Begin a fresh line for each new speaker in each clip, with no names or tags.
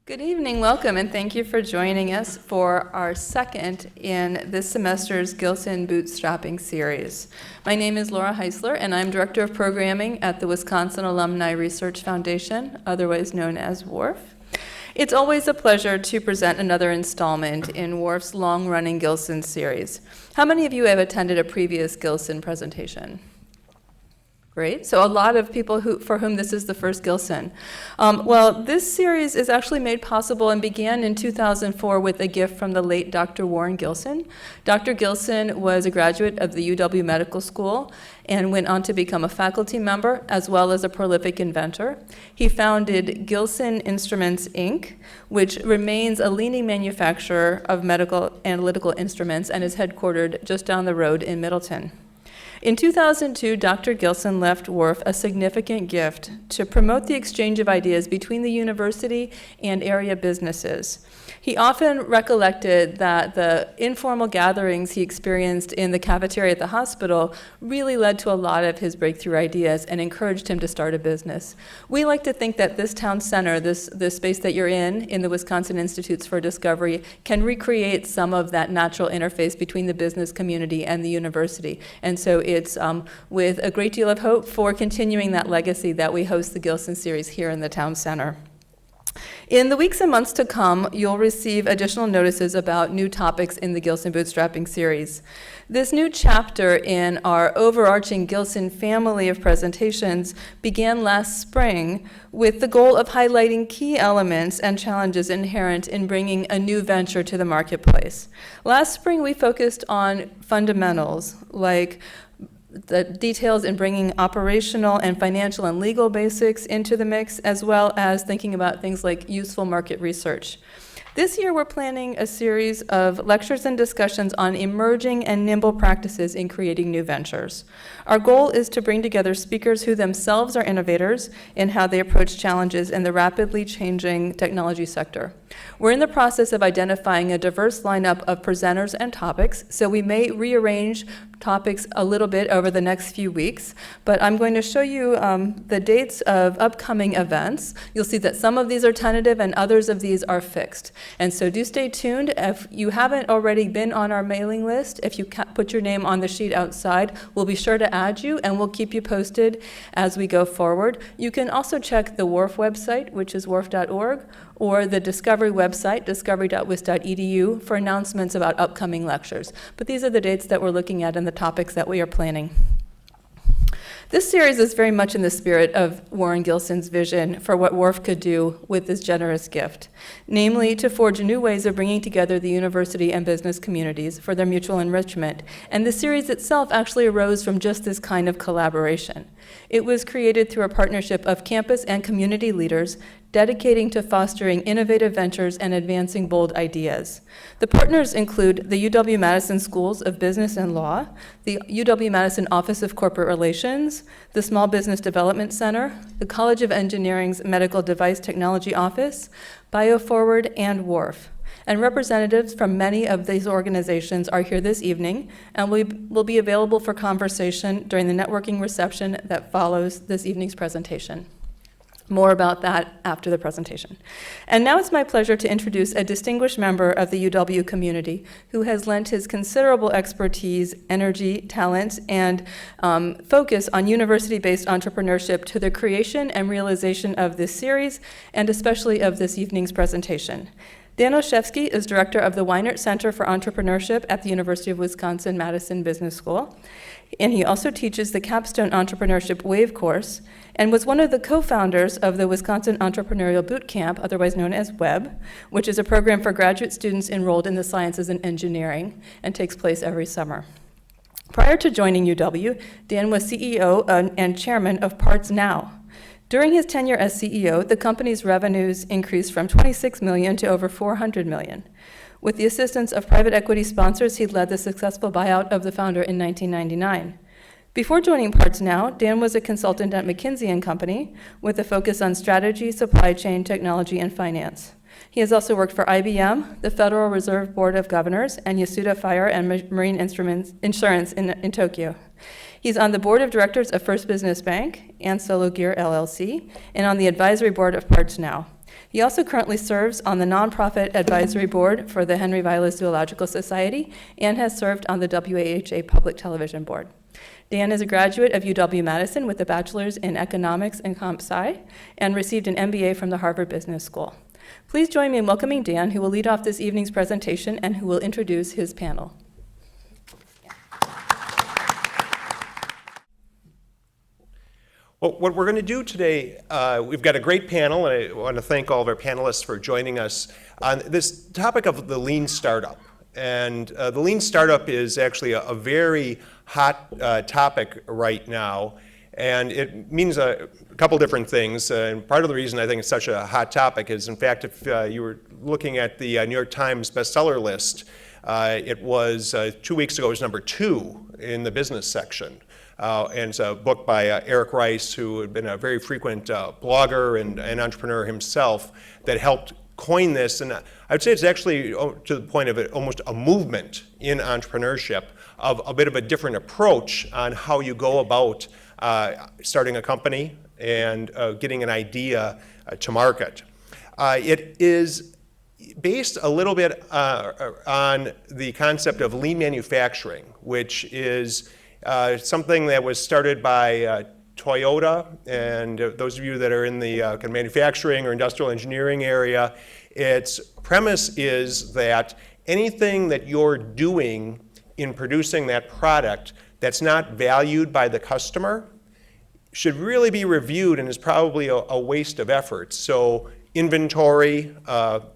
Good evening, welcome, and thank you for joining us for our second in this semester's Gilson Bootstrapping series. My name is Laura Heisler, and I'm Director of Programming at the Wisconsin Alumni Research Foundation, otherwise known as WARF. It's always a pleasure to present another installment in WARF's long-running Gilson series. How many of you have attended a previous Gilson presentation? Great. So a lot of people for whom this is the first Gilson. Well, this series is actually made possible and began in 2004 with a gift from the late Dr. Warren Gilson. Dr. Gilson was a graduate of the UW Medical School and went on to become a faculty member as well as a prolific inventor. He founded Gilson Instruments, Inc., which remains a leading manufacturer of medical analytical instruments and is headquartered just down the road in Middleton. In 2002, Dr. Gilson left WARF a significant gift to promote the exchange of ideas between the university and area businesses. He often recollected that the informal gatherings he experienced in the cafeteria at the hospital really led to a lot of his breakthrough ideas and encouraged him to start a business. We like to think that this town center, this space that you're in the Wisconsin Institutes for Discovery, can recreate some of that natural interface between the business community and the university. And so it's with a great deal of hope for continuing that legacy that we host the Gilson series here in the town center. In the weeks and months to come, you'll receive additional notices about new topics in the Gilson Bootstrapping series. This new chapter in our overarching Gilson family of presentations began last spring with the goal of highlighting key elements and challenges inherent in bringing a new venture to the marketplace. Last spring, we focused on fundamentals like the details in bringing operational and financial and legal basics into the mix, as well as thinking about things like useful market research. This year, we're planning a series of lectures and discussions on emerging and nimble practices in creating new ventures. Our goal is to bring together speakers who themselves are innovators in how they approach challenges in the rapidly changing technology sector. We're in the process of identifying a diverse lineup of presenters and topics, so we may rearrange topics a little bit over the next few weeks, but I'm going to show you the dates of upcoming events. You'll see that some of these are tentative and others of these are fixed. And so do stay tuned. If you haven't already been on our mailing list, if you put your name on the sheet outside, we'll be sure to add you and we'll keep you posted as we go forward. You can also check the WARF website, which is warf.org, or the Discovery website, discovery.wis.edu, for announcements about upcoming lectures. But these are the dates that we're looking at and the topics that we are planning. This series is very much in the spirit of Warren Gilson's vision for what WARF could do with this generous gift, namely to forge new ways of bringing together the university and business communities for their mutual enrichment. And the series itself actually arose from just this kind of collaboration. It was created through a partnership of campus and community leaders dedicating to fostering innovative ventures and advancing bold ideas. The partners include the UW-Madison Schools of Business and Law, the UW-Madison Office of Corporate Relations, the Small Business Development Center, the College of Engineering's Medical Device Technology Office, BioForward, and WARF. And representatives from many of these organizations are here this evening and will be available for conversation during the networking reception that follows this evening's presentation. More about that after the presentation. And now it's my pleasure to introduce a distinguished member of the UW community who has lent his considerable expertise, energy, talent, and focus on university-based entrepreneurship to the creation and realization of this series, and especially of this evening's presentation. Dan Olszewski is director of the Weinert Center for Entrepreneurship at the University of Wisconsin-Madison Business School. And he also teaches the Capstone Entrepreneurship Wave course and was one of the co-founders of the Wisconsin Entrepreneurial Bootcamp, otherwise known as WEB, which is a program for graduate students enrolled in the sciences and engineering and takes place every summer. Prior to joining UW, Dan was CEO and chairman of Parts Now. During his tenure as CEO, the company's revenues increased from $26 million to over $400 million. With the assistance of private equity sponsors, he led the successful buyout of the founder in 1999. Before joining Parts Now, Dan was a consultant at McKinsey & Company with a focus on strategy, supply chain, technology, and finance. He has also worked for IBM, the Federal Reserve Board of Governors, and Yasuda Fire and Marine Insurance in Tokyo. He's on the board of directors of First Business Bank and Solo Gear LLC, and on the advisory board of Parts Now. He also currently serves on the nonprofit advisory board for the Henry Vilas Zoological Society and has served on the WAHA Public Television Board. Dan is a graduate of UW-Madison with a bachelor's in economics and comp sci and received an MBA from the Harvard Business School. Please join me in welcoming Dan, who will lead off this evening's presentation and who will introduce his panel.
Well, what we're going to do today, we've got a great panel, and I want to thank all of our panelists for joining us on this topic of the lean startup. And the lean startup is actually a very hot topic right now, and it means a couple different things. And part of the reason I think it's such a hot topic is, in fact, if you were looking at the New York Times bestseller list, it was 2 weeks ago, it was number 2 in the business section. And it's a book by Eric Rice, who had been a very frequent blogger and entrepreneur himself, that helped coin this. And I would say it's actually to the point of it, almost a movement in entrepreneurship of a bit of a different approach on how you go about starting a company and getting an idea to market. It is based a little bit on the concept of lean manufacturing, which is something that was started by Toyota, and those of you that are in the kind of manufacturing or industrial engineering area, its premise is that anything that you're doing in producing that product that's not valued by the customer should really be reviewed and is probably a waste of effort. So inventory,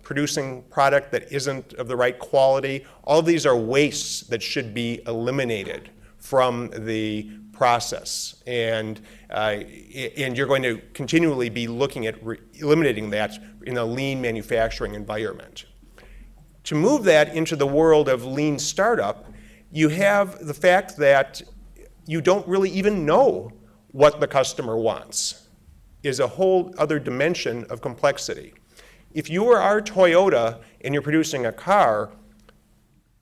producing product that isn't of the right quality, all of these are wastes that should be eliminated from the process, and you're going to continually be looking at eliminating that in a lean manufacturing environment. To move that into the world of lean startup, you have the fact that you don't really even know what the customer wants, is a whole other dimension of complexity. If you are Toyota and you're producing a car,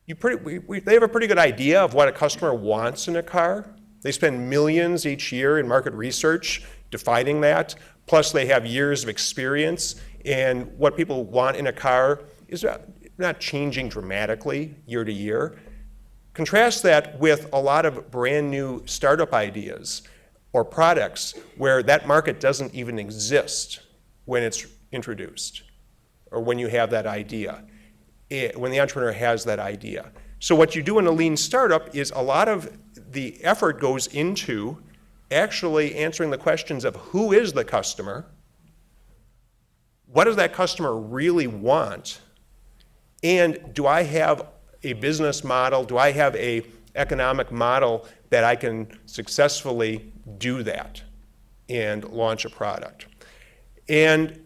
they have a pretty good idea of what a customer wants in a car. They spend millions each year in market research defining that, plus they have years of experience, and what people want in a car is not changing dramatically year to year. Contrast that with a lot of brand new startup ideas or products where that market doesn't even exist when it's introduced or when you have that idea. When the entrepreneur has that idea. So what you do in a lean startup is a lot of the effort goes into actually answering the questions of who is the customer, what does that customer really want, and do I have a business model, do I have an economic model that I can successfully do that and launch a product. And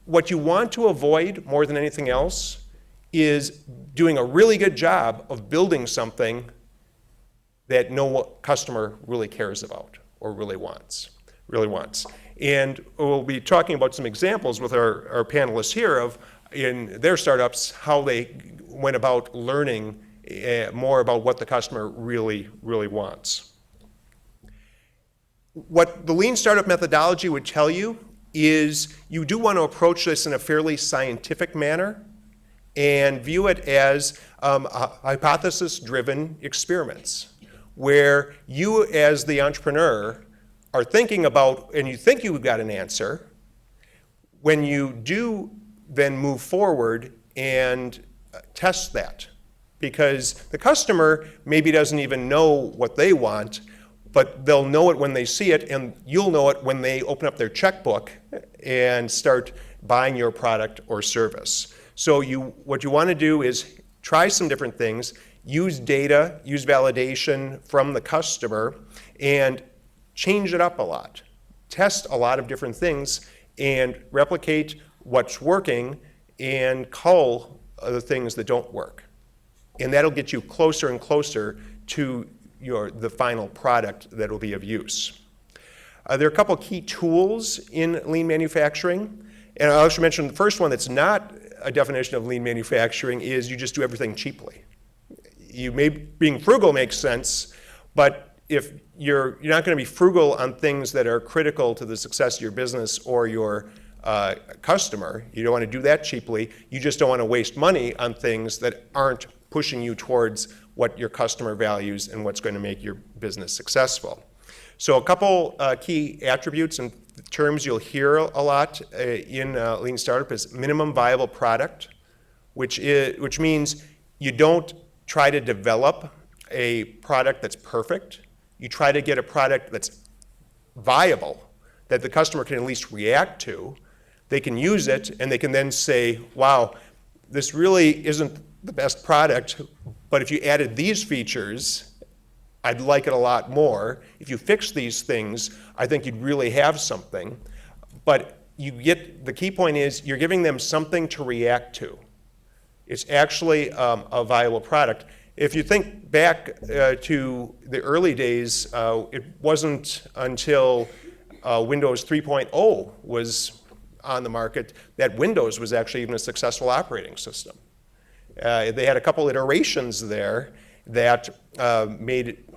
what you want to avoid more than anything else is doing a really good job of building something that no customer really cares about or really wants. And we'll be talking about some examples with our panelists here of, in their startups, how they went about learning more about what the customer really wants. What the lean startup methodology would tell you is you do want to approach this in a fairly scientific manner and view it as hypothesis-driven experiments, where you as the entrepreneur are thinking about, and you think you've got an answer. When you do then move forward and test that, because the customer maybe doesn't even know what they want, but they'll know it when they see it, and you'll know it when they open up their checkbook and start buying your product or service. So what you want to do is try some different things, use data, use validation from the customer, and change it up a lot. Test a lot of different things and replicate what's working and cull the things that don't work. And that'll get you closer and closer to the final product that will be of use. There are a couple key tools in lean manufacturing. And I should mention the first one that's not a definition of lean manufacturing is you just do everything cheaply. Being frugal makes sense, but if you're not going to be frugal on things that are critical to the success of your business or your customer. You don't want to do that cheaply. You just don't want to waste money on things that aren't pushing you towards what your customer values and what's going to make your business successful. So a couple key attributes and terms you'll hear a lot in Lean Startup is minimum viable product, which means you don't try to develop a product that's perfect. You try to get a product that's viable, that the customer can at least react to. They can use it, and they can then say, wow, this really isn't the best product, but if you added these features, I'd like it a lot more. If you fix these things, I think you'd really have something. But the key point is you're giving them something to react to. It's actually a viable product. If you think back to the early days, it wasn't until Windows 3.0 was on the market that Windows was actually even a successful operating system. They had a couple iterations there that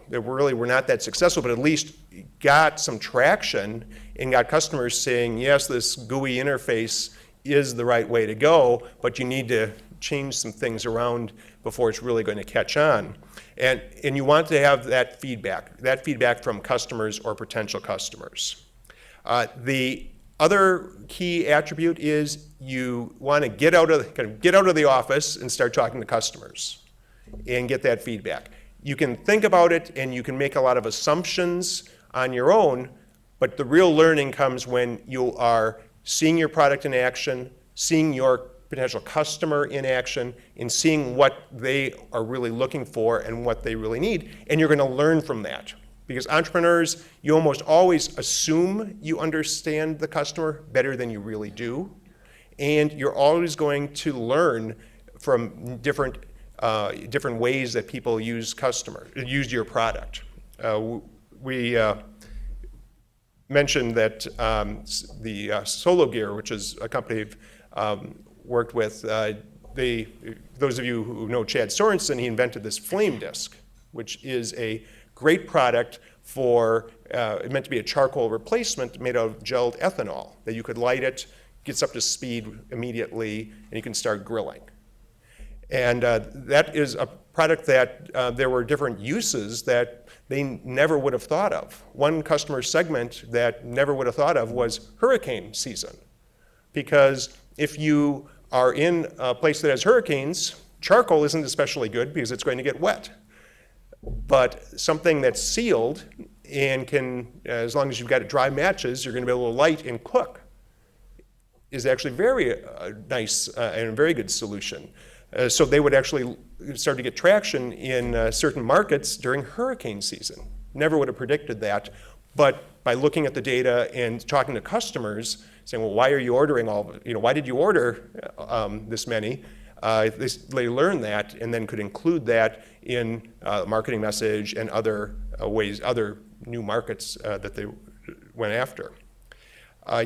that really were not that successful, but at least got some traction and got customers saying, yes, this GUI interface is the right way to go, but you need to change some things around before it's really going to catch on. And you want to have that feedback from customers or potential customers. The other key attribute is you want to get out of the office and start talking to customers and get that feedback. You can think about it and you can make a lot of assumptions on your own, but the real learning comes when you are seeing your product in action, seeing your potential customer in action, and seeing what they are really looking for and what they really need, and you're going to learn from that. Because entrepreneurs, you almost always assume you understand the customer better than you really do, and you're always going to learn from different ways that people use your product. We mentioned that the Solo Gear, which is a company I've worked with, those of you who know Chad Sorensen, he invented this flame disc, which is a great product for, it meant to be a charcoal replacement made out of gelled ethanol, that you could light it, gets up to speed immediately, and you can start grilling. And that is a product that there were different uses that they never would have thought of. One customer segment that never would have thought of was hurricane season. Because if you are in a place that has hurricanes, charcoal isn't especially good because it's going to get wet. But something that's sealed and can, as long as you've got dry matches, you're going to be able to light and cook, is actually very nice and a very good solution. So they would actually start to get traction in certain markets during hurricane season. Never would have predicted that, but by looking at the data and talking to customers, saying, well, why are you ordering why did you order this many? They learned that and then could include that in marketing message and other ways, other new markets that they went after.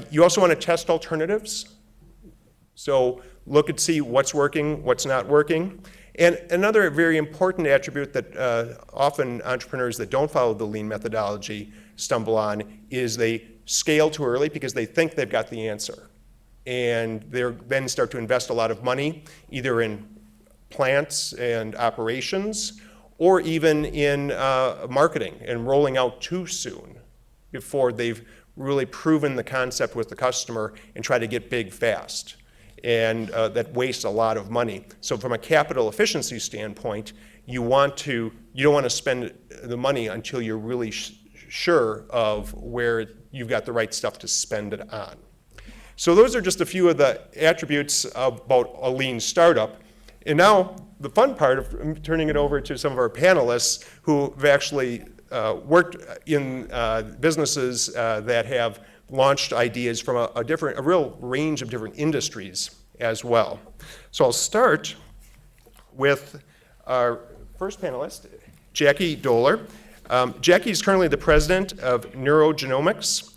You also want to test alternatives. So look and see what's working, what's not working. And another very important attribute that often entrepreneurs that don't follow the lean methodology stumble on is they scale too early because they think they've got the answer. And they then start to invest a lot of money, either in plants and operations, or even in marketing and rolling out too soon before they've really proven the concept with the customer and try to get big fast. And that wastes a lot of money. So from a capital efficiency standpoint, you don't want to spend the money until you're really sure of where you've got the right stuff to spend it on. So those are just a few of the attributes about a lean startup. And now the fun part of turning it over to some of our panelists who have actually worked in businesses that have launched ideas from a real range of different industries as well. So I'll start with our first panelist, Jackie Dohler. Jackie is currently the president of Neurogenomics,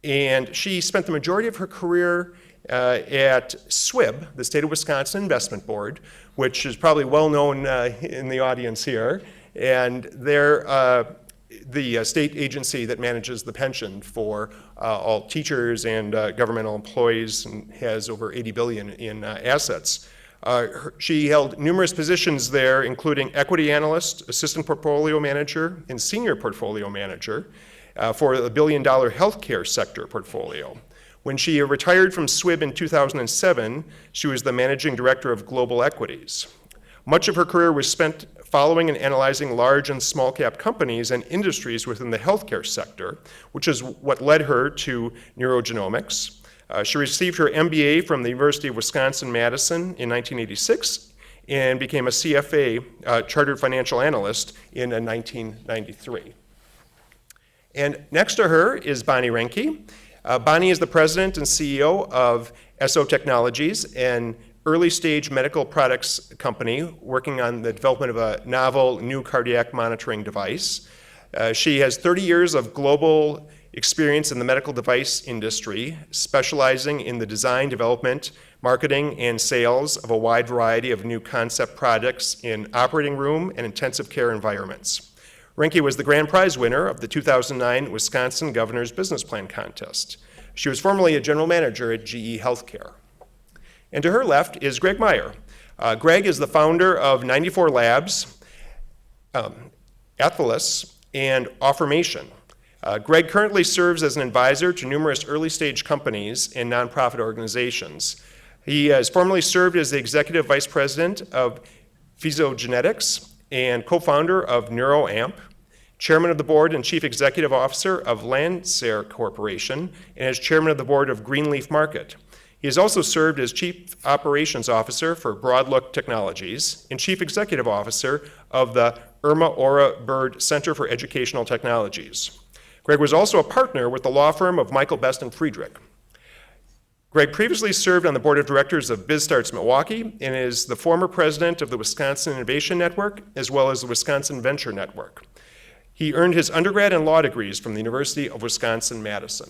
and she spent the majority of her career at SWIB, the State of Wisconsin Investment Board, which is probably well known in the audience here. And the state agency that manages the pension for all teachers and governmental employees, and has over 80 billion in assets. She held numerous positions there, including equity analyst, assistant portfolio manager, and senior portfolio manager for the billion-dollar healthcare sector portfolio. When she retired from SWIB in 2007, she was the managing director of global equities. Much of her career was spent following and analyzing large and small cap companies and industries within the healthcare sector, which is what led her to neurogenomics. She received her MBA from the University of Wisconsin-Madison in 1986 and became a CFA, Chartered Financial Analyst, in 1993. And next to her is Bonnie Renke. Bonnie is the president and CEO of SO Technologies, an early-stage medical products company working on the development of a novel new cardiac monitoring device. She has 30 years of global experience in the medical device industry, specializing in the design, development, marketing, and sales of a wide variety of new concept products in operating room and intensive care environments. Renke was the grand prize winner of the 2009 Wisconsin Governor's Business Plan Contest. She was formerly a general manager at GE Healthcare. And to her left is Greg Meyer. Greg is the founder of 94 Labs, Athalis, and Affirmation. Greg currently serves as an advisor to numerous early-stage companies and nonprofit organizations. He has formerly served as the executive vice president of Physiogenetics and co-founder of NeuroAmp, chairman of the board and chief executive officer of Lancer Corporation, and as chairman of the board of Greenleaf Market. He has also served as chief operations officer for Broadlook Technologies and chief executive officer of the Irma Ora Bird Center for Educational Technologies. Greg was also a partner with the law firm of Michael Best and Friedrich. Greg previously served on the board of directors of BizStarts Milwaukee and is the former president of the Wisconsin Innovation Network as well as the Wisconsin Venture Network. He earned his undergrad and law degrees from the University of Wisconsin-Madison.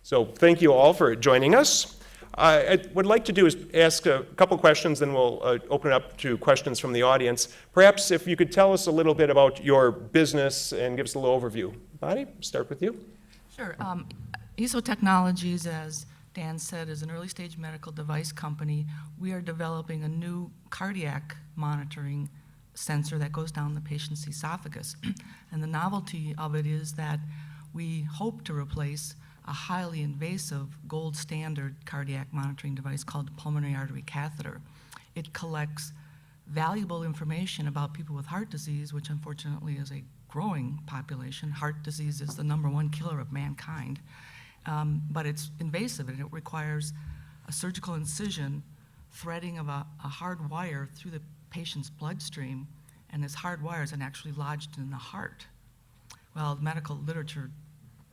So thank you all for joining us. I would like to do is ask a couple questions, then we'll open it up to questions from the audience. Perhaps if you could tell us a little bit about your business and give us a little overview. Bonnie, start with you.
Sure. ESO Technologies, as Dan said, is an early-stage medical device company. We are developing a new cardiac monitoring sensor that goes down the patient's esophagus. And the novelty of it is that we hope to replace a highly invasive gold standard cardiac monitoring device called the pulmonary artery catheter. It collects valuable information about people with heart disease, which unfortunately is a growing population. Heart disease is the #1 killer of mankind, but it's invasive and it requires a surgical incision, threading of a hard wire through the patient's bloodstream, and this hard wire is actually lodged in the heart. Well, medical literature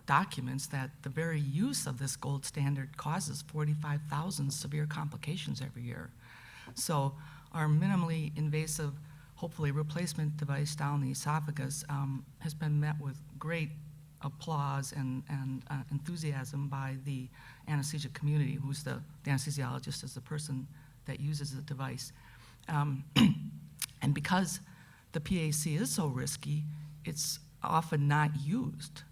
documents that the very use of this gold standard causes 45,000 severe complications every year. So our minimally invasive, hopefully replacement device down the esophagus has been met with great applause and enthusiasm by the anesthesia community, who's the anesthesiologist is the person that uses the device. And because the PAC is so risky, it's often not used.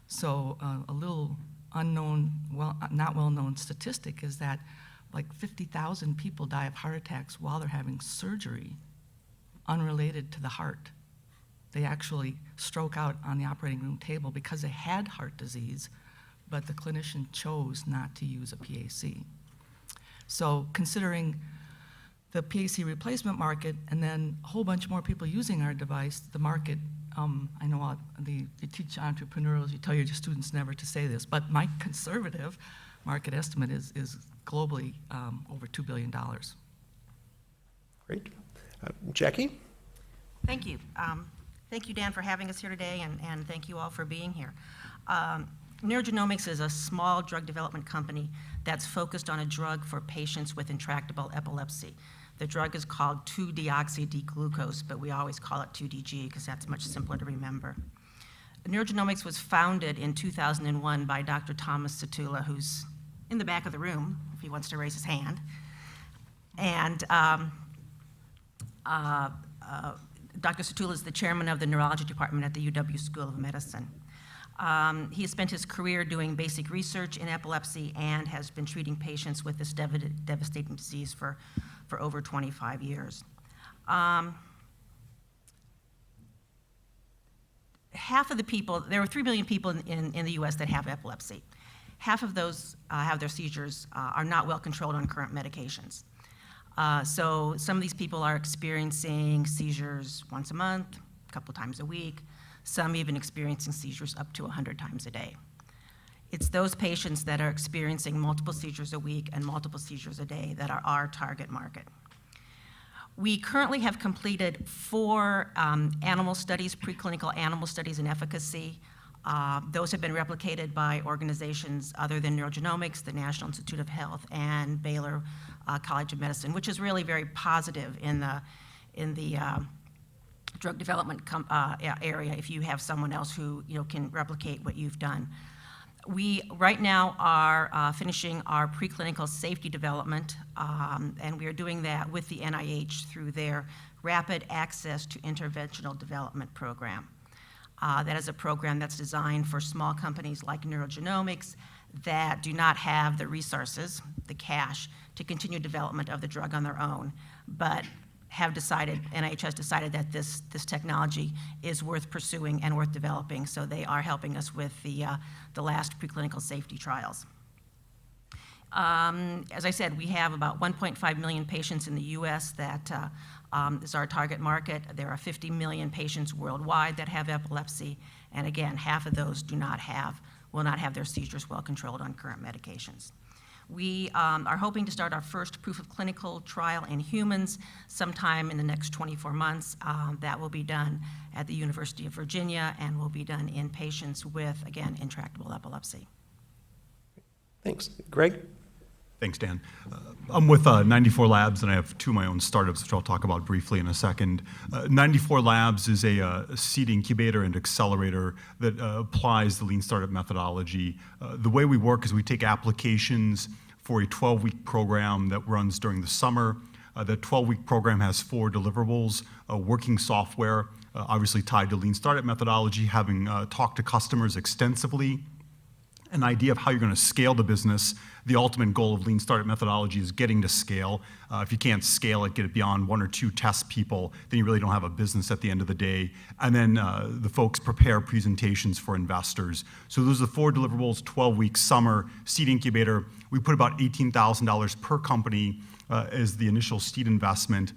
So a little unknown, not well-known statistic is that like 50,000 people die of heart attacks while they're having surgery unrelated to the heart. They actually stroke out on the operating room table because they had heart disease, but the clinician chose not to use a PAC. So considering the PAC replacement market and then a whole bunch more people using our device, the market, I know you teach entrepreneurs, you tell your students never to say this, but my conservative market estimate is globally over $2 billion.
Great. Jackie?
Thank you. Thank you, Dan, for having us here today, and thank you all for being here. Neurogenomics is a small drug development company that's focused on a drug for patients with intractable epilepsy. The drug is called 2-deoxy-D-glucose, but we always call it 2DG because that's much simpler to remember. Neurogenomics was founded in 2001 by Dr. Thomas Satula, who's in the back of the room, if he wants to raise his hand. And Dr. Satula is the chairman of the neurology department at the UW School of Medicine. He has spent his career doing basic research in epilepsy and has been treating patients with this devastating disease for over 25 years. Half of the people, there are 3 million people in the US that have epilepsy. Half of those have their seizures are not well controlled on current medications. So some of these people are experiencing seizures once a month, a couple times a week, some even experiencing seizures up to 100 times a day. It's those patients that are experiencing multiple seizures a week and multiple seizures a day that are our target market. We currently have completed 4 animal studies, preclinical animal studies in efficacy. Those have been replicated by organizations other than Neurogenomics, the National Institute of Health, and Baylor College of Medicine, which is really very positive in the drug development area if you have someone else who can replicate what you've done. We right now are finishing our preclinical safety development, and we are doing that with the NIH through their Rapid Access to Interventional Development program. That is a program that's designed for small companies like Neurogenomics that do not have the resources, the cash, to continue development of the drug on their own, but have decided, NIH has decided that this technology is worth pursuing and worth developing, so they are helping us with the last preclinical safety trials. As I said, we have about 1.5 million patients in the US that is our target market. There are 50 million patients worldwide that have epilepsy, and again, half of those will not have their seizures well controlled on current medications. We are hoping to start our first proof of clinical trial in humans sometime in the next 24 months. That will be done at the University of Virginia and will be done in patients with, again, intractable epilepsy.
Thanks. Greg?
Thanks, Dan. I'm with 94 Labs, and I have 2 of my own startups, which I'll talk about briefly in a second. 94 Labs is a seed incubator and accelerator that applies the lean startup methodology. The way we work is we take applications for a 12-week program that runs during the summer. The 12-week program has 4 deliverables, working software, obviously tied to lean startup methodology, having talked to customers extensively, an idea of how you're going to scale the business. The ultimate goal of lean startup methodology is getting to scale. If you can't scale it, get it beyond 1 or 2 test people, then you really don't have a business at the end of the day. And then the folks prepare presentations for investors. So those are the 4 deliverables, 12-week summer seed incubator. We put about $18,000 per company as the initial seed investment.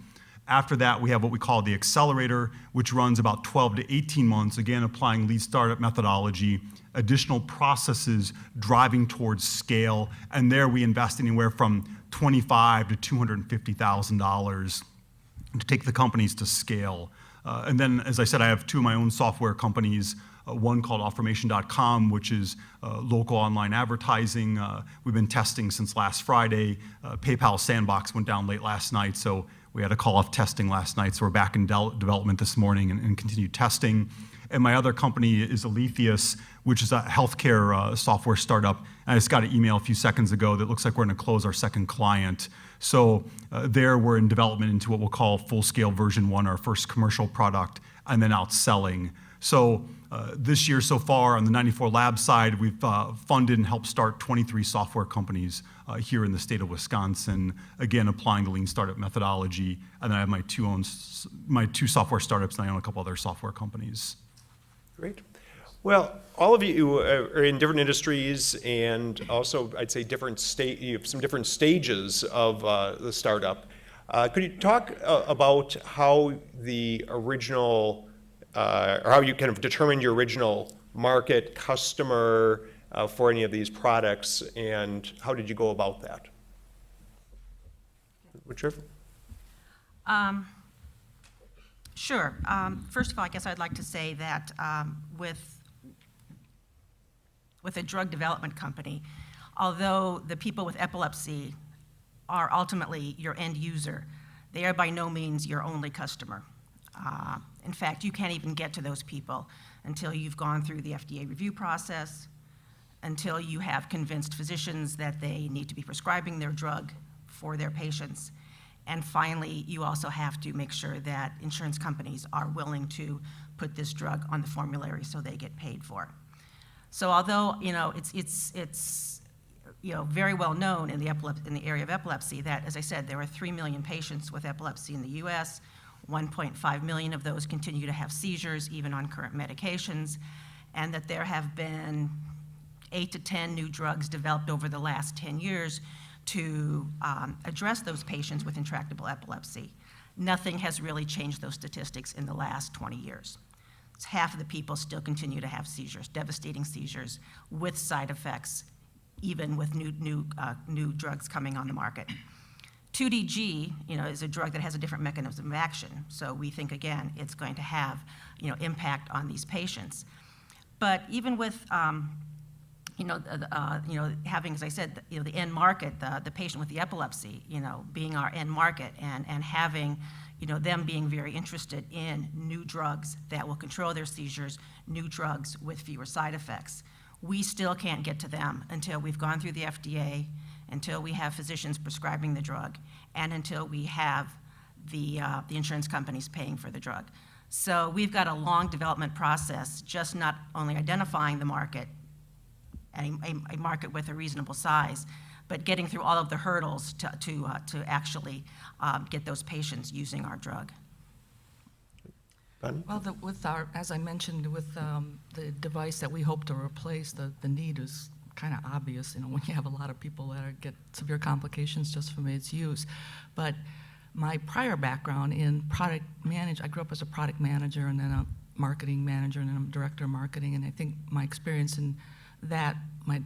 After that, we have what we call the Accelerator, which runs about 12 to 18 months, again, applying lean startup methodology, additional processes driving towards scale, and there we invest anywhere from $25,000 to $250,000 to take the companies to scale. And then, as I said, I have 2 of my own software companies, one called Offirmation.com, which is local online advertising. We've been testing since last Friday. PayPal Sandbox went down late last night, so we had to call off testing last night, so we're back in development this morning and continue testing. And my other company is Aletheus, which is a healthcare software startup. And I just got an email a few seconds ago that looks like we're going to close our second client. So there we're in development into what we'll call full-scale version 1, our first commercial product, and then out selling. So this year so far on the 94 Lab side, we've funded and helped start 23 software companies here in the state of Wisconsin, again, applying the lean startup methodology. And then I have my 2 software startups, and I own a couple other software companies.
Great. Well, all of you are in different industries, and also I'd say you have some different stages of the startup. Could you talk about how the original, or how you kind of determined your original market customer for any of these products, and how did you go about that? Whichever.
Sure. First of all, I guess I'd like to say that with a drug development company, although the people with epilepsy are ultimately your end user, they are by no means your only customer. In fact, you can't even get to those people until you've gone through the FDA review process, until you have convinced physicians that they need to be prescribing their drug for their patients, And finally, you also have to make sure that insurance companies are willing to put this drug on the formulary so they get paid for it. So although, it's very well known in the area of epilepsy that, as I said, there are 3 million patients with epilepsy in the US. 1.5 million of those continue to have seizures, even on current medications, and that there have been 8 to 10 new drugs developed over the last 10 years to address those patients with intractable epilepsy. Nothing has really changed those statistics in the last 20 years. It's half of the people still continue to have seizures, devastating seizures, with side effects, even with new drugs coming on the market. 2DG, is a drug that has a different mechanism of action. So we think, again, it's going to have, impact on these patients. But even with, having, as I said, the end market, the patient with the epilepsy, being our end market, and having, them being very interested in new drugs that will control their seizures, new drugs with fewer side effects. We still can't get to them until we've gone through the FDA, until we have physicians prescribing the drug, and until we have the insurance companies paying for the drug. So we've got a long development process, just not only identifying the market, a market with a reasonable size, but getting through all of the hurdles to actually get those patients using our drug.
Well, as I mentioned, with the device that we hope to replace, the need is kind of obvious, when you have a lot of people that get severe complications just from its use. But my prior background in product management, I grew up as a product manager and then a marketing manager and then I'm director of marketing, and I think my experience in that might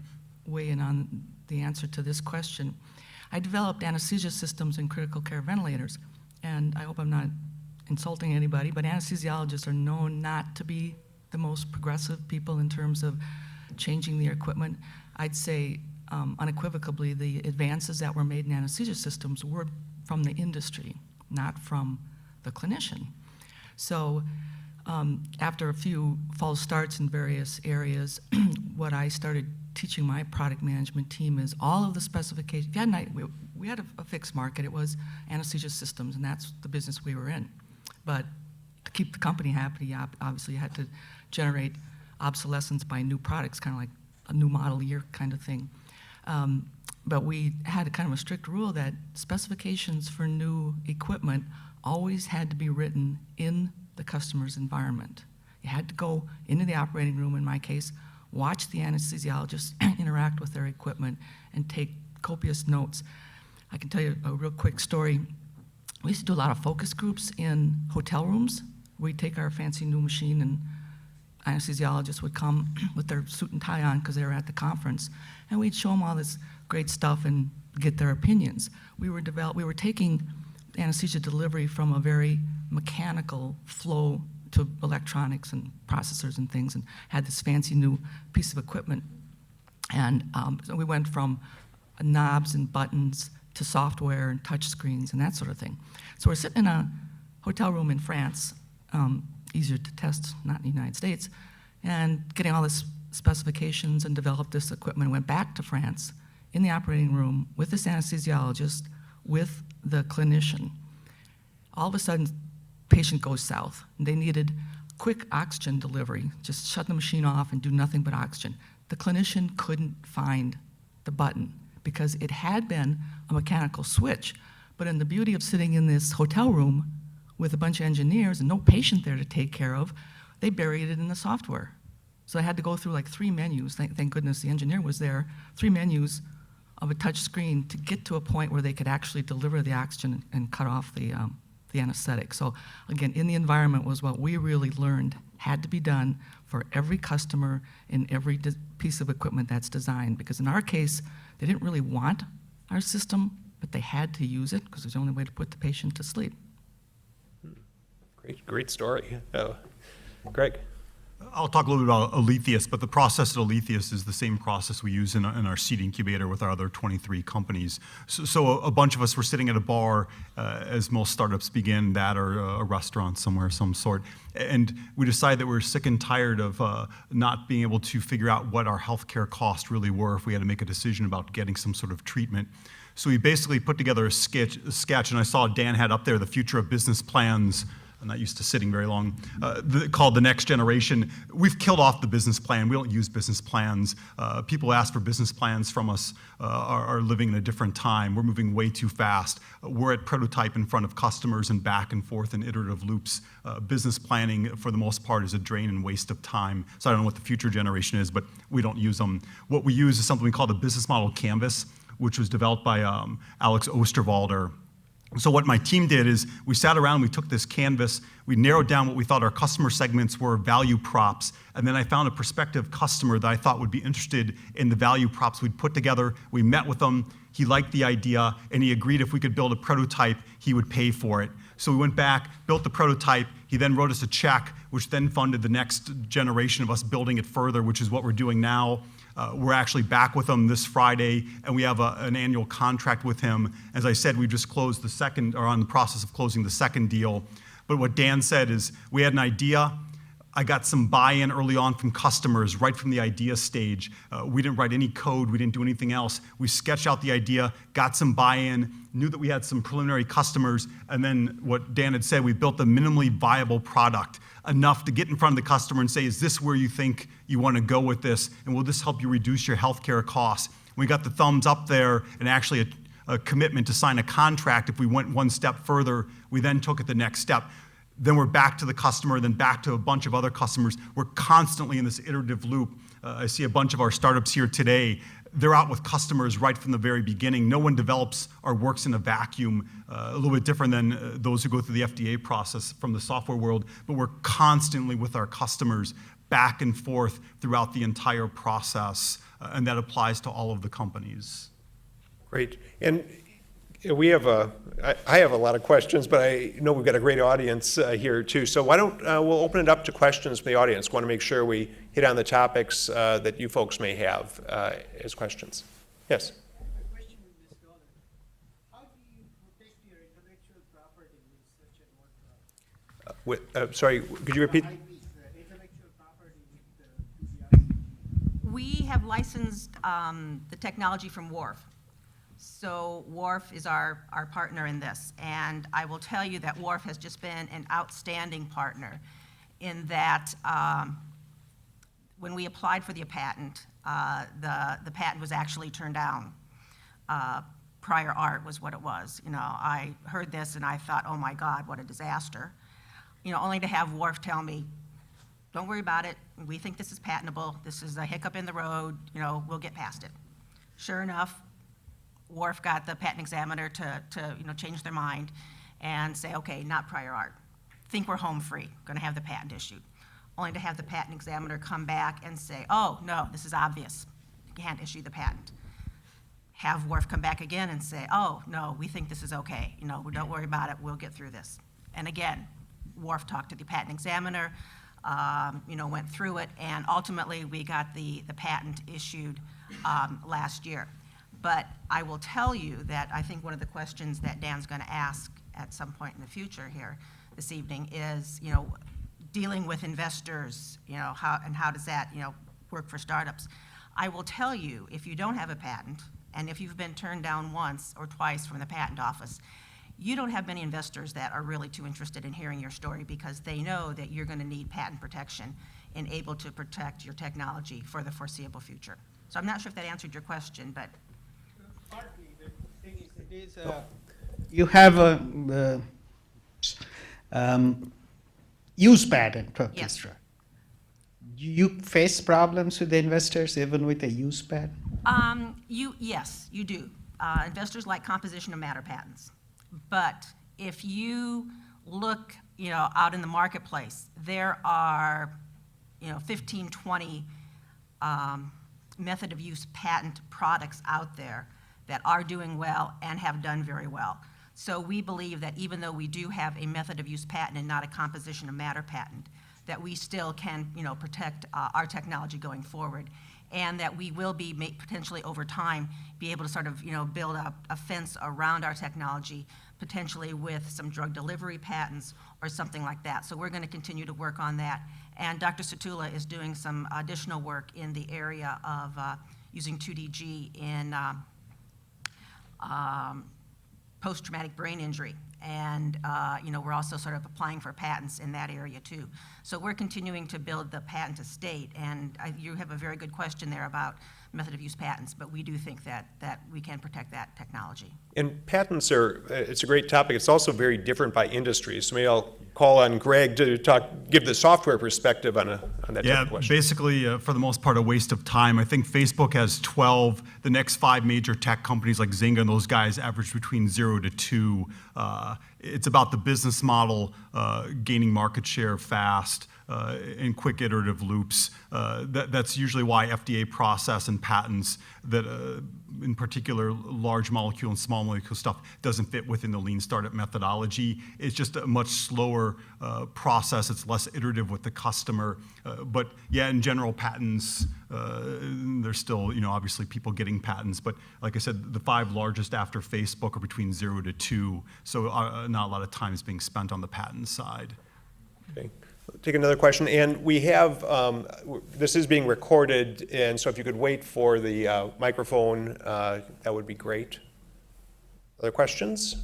weigh in on the answer to this question. I developed anesthesia systems and critical care ventilators, and I hope I'm not insulting anybody, but anesthesiologists are known not to be the most progressive people in terms of changing the equipment. I'd say unequivocally the advances that were made in anesthesia systems were from the industry, not from the clinician. So after a few false starts in various areas, what I started teaching my product management team is all of the specifications. We had a fixed market. It was anesthesia systems, and that's the business we were in. But to keep the company happy, obviously you had to generate obsolescence by new products, kind of like a new model year kind of thing. But we had a kind of a strict rule that specifications for new equipment always had to be written in the customer's environment. You had to go into the operating room, in my case, watch the anesthesiologist interact with their equipment and take copious notes. I can tell you a real quick story. We used to do a lot of focus groups in hotel rooms. We'd take our fancy new machine and anesthesiologists would come with their suit and tie on because they were at the conference, and we'd show them all this great stuff and get their opinions. We were taking anesthesia delivery from a very mechanical flow to electronics and processors and things, and had this fancy new piece of equipment. And so we went from knobs and buttons to software and touch screens and that sort of thing. So we're sitting in a hotel room in France, easier to test, not in the United States, and getting all this specifications and developed this equipment. Went back to France in the operating room with this anesthesiologist, with the clinician. All of a sudden, patient goes south. They needed quick oxygen delivery, just shut the machine off and do nothing but oxygen. The clinician couldn't find the button because it had been a mechanical switch. But in the beauty of sitting in this hotel room with a bunch of engineers and no patient there to take care of, they buried it in the software. So I had to go through like 3 menus, thank goodness the engineer was there, 3 menus of a touch screen to get to a point where they could actually deliver the oxygen and cut off the anesthetic. So again, in the environment was what we really learned had to be done for every customer in every piece of equipment that's designed. Because in our case, they didn't really want our system, but they had to use it because it was the only way to put the patient to sleep.
Great story. Greg?
I'll talk a little bit about Aletheus, but the process at Aletheus is the same process we use in our seed incubator with our other 23 companies. So a bunch of us were sitting at a bar, as most startups begin, that or a restaurant somewhere of some sort, and we decided that we were sick and tired of not being able to figure out what our healthcare costs really were if we had to make a decision about getting some sort of treatment. So we basically put together a sketch, and I saw Dan had up there the future of business plans. I'm not used to sitting very long, called The Next Generation. We've killed off the business plan. We don't use business plans. People ask for business plans from us are living in a different time. We're moving way too fast. We're at prototype in front of customers and back and forth in iterative loops. Business planning, for the most part, is a drain and waste of time. So I don't know what the future generation is, but we don't use them. What we use is something we call the business model canvas, which was developed by Alex Osterwalder. So what my team did is we sat around, we took this canvas, we narrowed down what we thought our customer segments were, value props, and then I found a prospective customer that I thought would be interested in the value props we'd put together. We met with him, he liked the idea, and he agreed if we could build a prototype, he would pay for it. So we went back, built the prototype, he then wrote us a check, which then funded the next generation of us building it further, which is what we're doing now. We're actually back with him this Friday, and we have an annual contract with him. As I said, we just closed the second, or on the process of closing the second deal. But what Dan said is, we had an idea. I got some buy-in early on from customers, right from the idea stage. We didn't write any code, we didn't do anything else. We sketched out the idea, got some buy-in, knew that we had some preliminary customers, and then what Dan had said, we built a minimally viable product, enough to get in front of the customer and say, is this where you think you want to go with this? And will this help you reduce your healthcare costs? We got the thumbs up there and actually a commitment to sign a contract. If we went one step further, we then took it the next step. Then we're back to the customer, then back to a bunch of other customers. We're constantly in this iterative loop. I see a bunch of our startups here today. They're out with customers right from the very beginning. No one develops or works in a vacuum, a little bit different than those who go through the FDA process from the software world, but we're constantly with our customers back and forth throughout the entire process, and that applies to all of the companies.
Great. And we have I have a lot of questions, but I know we've got a great audience here too. So why don't we'll open it up to questions from the audience. Want to make sure we hit on the topics that you folks may have as questions. Yes.
My question is this, how do you protect your intellectual property with such an work?
Sorry, could you repeat?
Intellectual property with the
We have licensed the technology from Wharf. So Wharf is our partner in this. And I will tell you that Wharf has just been an outstanding partner in that when we applied for the patent, the patent was actually turned down. Prior art was what it was. You know, I heard this and I thought, oh my God, what a disaster. You know, only to have Wharf tell me, don't worry about it. We think this is patentable. This is a hiccup in the road. You know, we'll get past it. Sure enough, Wharf got the patent examiner to change their mind and say, okay, not prior art. Think we're home free, going to have the patent issued. Only to have the patent examiner come back and say, oh, no, this is obvious. You can't issue the patent. Have Wharf come back again and say, oh, no, we think this is okay. You know, don't worry about it. We'll get through this. And again, Wharf talked to the patent examiner, went through it, and ultimately we got the patent issued last year. But I will tell you that I think one of the questions that Dan's going to ask at some point in the future here this evening is, dealing with investors, how does that, work for startups? I will tell you, if you don't have a patent, and if you've been turned down once or twice from the patent office, you don't have many investors that are really too interested in hearing your story because they know that you're going to need patent protection and able to protect your technology for the foreseeable future. So I'm not sure if that answered your question, but.
Partly, the thing is, you have a use patent orchestra.
Yes.
You face problems with the investors even with a use patent?
Yes, you do. Investors like composition of matter patents. But if you look, out in the marketplace, there are, 15, 20 method of use patent products out there that are doing well and have done very well. So we believe that even though we do have a method of use patent and not a composition of matter patent, that we still can, protect our technology going forward, and that we will be potentially over time be able to sort of, build up a fence around our technology, potentially with some drug delivery patents or something like that. So we're going to continue to work on that. And Dr. Satula is doing some additional work in the area of using 2DG in post-traumatic brain injury. And, we're also sort of applying for patents in that area too. So we're continuing to build the patent estate. And you have a very good question there about method of use patents, but we do think that we can protect that technology.
And patents it's a great topic. It's also very different by industry. So maybe I'll call on Greg to give the software perspective on that type of question.
Basically, for the most part, a waste of time. I think Facebook has 12. The next 5 major tech companies like Zynga and those guys average between 0 to 2. It's about the business model, gaining market share fast, in quick iterative loops. That's usually why FDA process and patents that, in particular, large molecule and small molecule stuff doesn't fit within the lean startup methodology. It's just a much slower process. It's less iterative with the customer. But yeah, in general, patents, there's still, obviously people getting patents. But like I said, the 5 largest after Facebook are between 0 to 2. So not a lot of time is being spent on the patent side.
Okay. Take another question, and we have, this is being recorded, and so if you could wait for the microphone, that would be great. Other questions?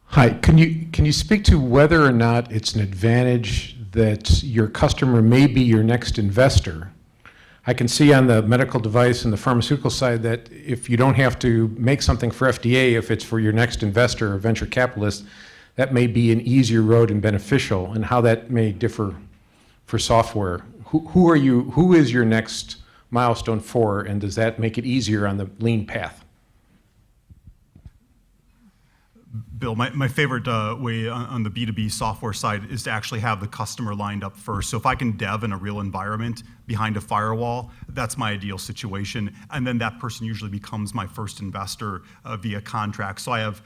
Hi, can you speak to whether or not it's an advantage that your customer may be your next investor? I can see on the medical device and the pharmaceutical side that if you don't have to make something for FDA, if it's for your next investor or venture capitalist, that may be an easier road and beneficial, and how that may differ for software. Who is your next milestone for, and does that make it easier on the lean path?
Bill, my favorite way on the B2B software side is to actually have the customer lined up first. So if I can dev in a real environment behind a firewall, that's my ideal situation. And then that person usually becomes my first investor via contract. So I have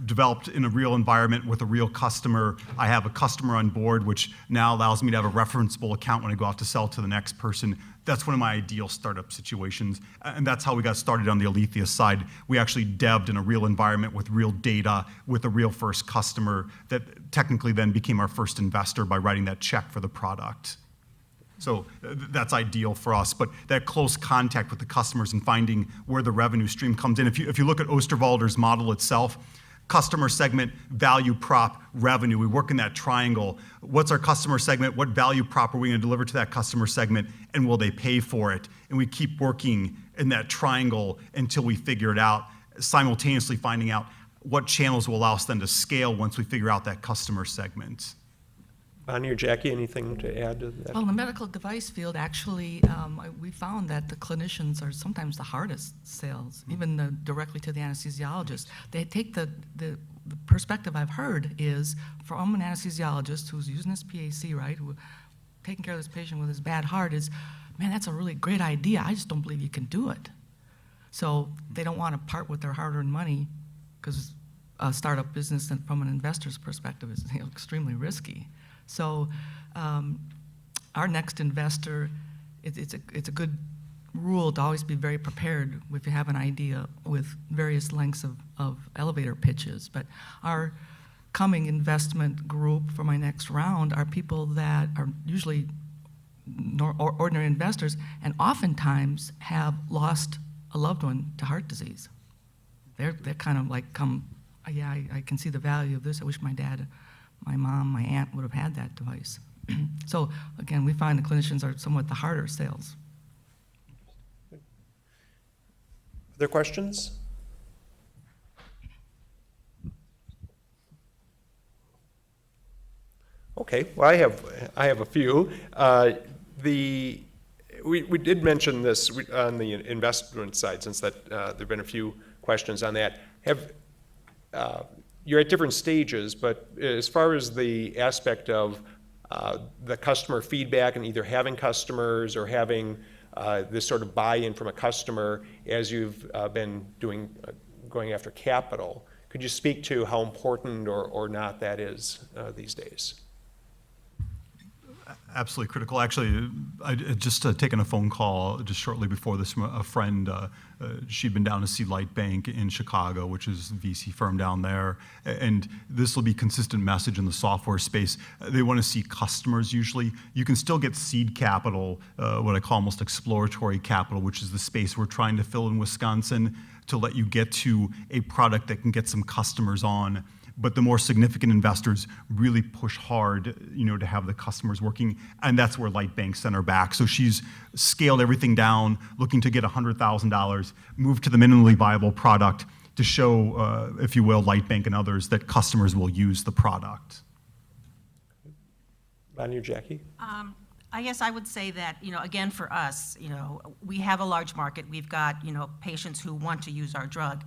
developed in a real environment with a real customer. I have a customer on board, which now allows me to have a referenceable account when I go out to sell to the next person. That's one of my ideal startup situations. And that's how we got started on the Alethea side. We actually devved in a real environment with real data, with a real first customer that technically then became our first investor by writing that check for the product. So that's ideal for us. But that close contact with the customers and finding where the revenue stream comes in. If you look at Oosterwalder's model itself, customer segment, value prop, revenue. We work in that triangle. What's our customer segment? What value prop are we going to deliver to that customer segment? And will they pay for it? And we keep working in that triangle until we figure it out, simultaneously finding out what channels will allow us then to scale once we figure out that customer segment.
Bonnie or Jackie, anything to add to that?
Well, in the medical device field, actually, we found that the clinicians are sometimes the hardest sales, even directly to the anesthesiologist. They take the perspective I've heard is from an anesthesiologist who's using his PAC, right, who taking care of this patient with his bad heart is, man, that's a really great idea. I just don't believe you can do it. So they don't want to part with their hard-earned money because a startup business, and from an investor's perspective, is extremely risky. So our next investor, it's a good rule to always be very prepared if you have an idea with various lengths of elevator pitches. But our coming investment group for my next round are people that are usually ordinary investors and oftentimes have lost a loved one to heart disease. They're kind of like, yeah, I can see the value of this. I wish my dad, my mom, my aunt would have had that device. So again, we find the clinicians are somewhat the harder sales.
Other questions? Okay, well, I have a few. We did mention this on the investment side, since that there've been a few questions on that. You're at different stages, but as far as the aspect of the customer feedback and either having customers or having this sort of buy-in from a customer as you've been going after capital, could you speak to how important or not that is these days?
Absolutely critical. Actually, I had just taken a phone call just shortly before this from a friend. She'd been down to see Lightbank in Chicago, which is a VC firm down there. And this will be consistent message in the software space. They want to see customers usually. You can still get seed capital, what I call almost exploratory capital, which is the space we're trying to fill in Wisconsin to let you get to a product that can get some customers on. But the more significant investors really push hard, to have the customers working, and that's where Lightbank sent her back. So she's scaled everything down, looking to get $100,000, move to the minimally viable product to show, if you will, Lightbank and others that customers will use the product.
On you, Jackie.
I guess I would say that, again, for us, we have a large market. We've got, patients who want to use our drug.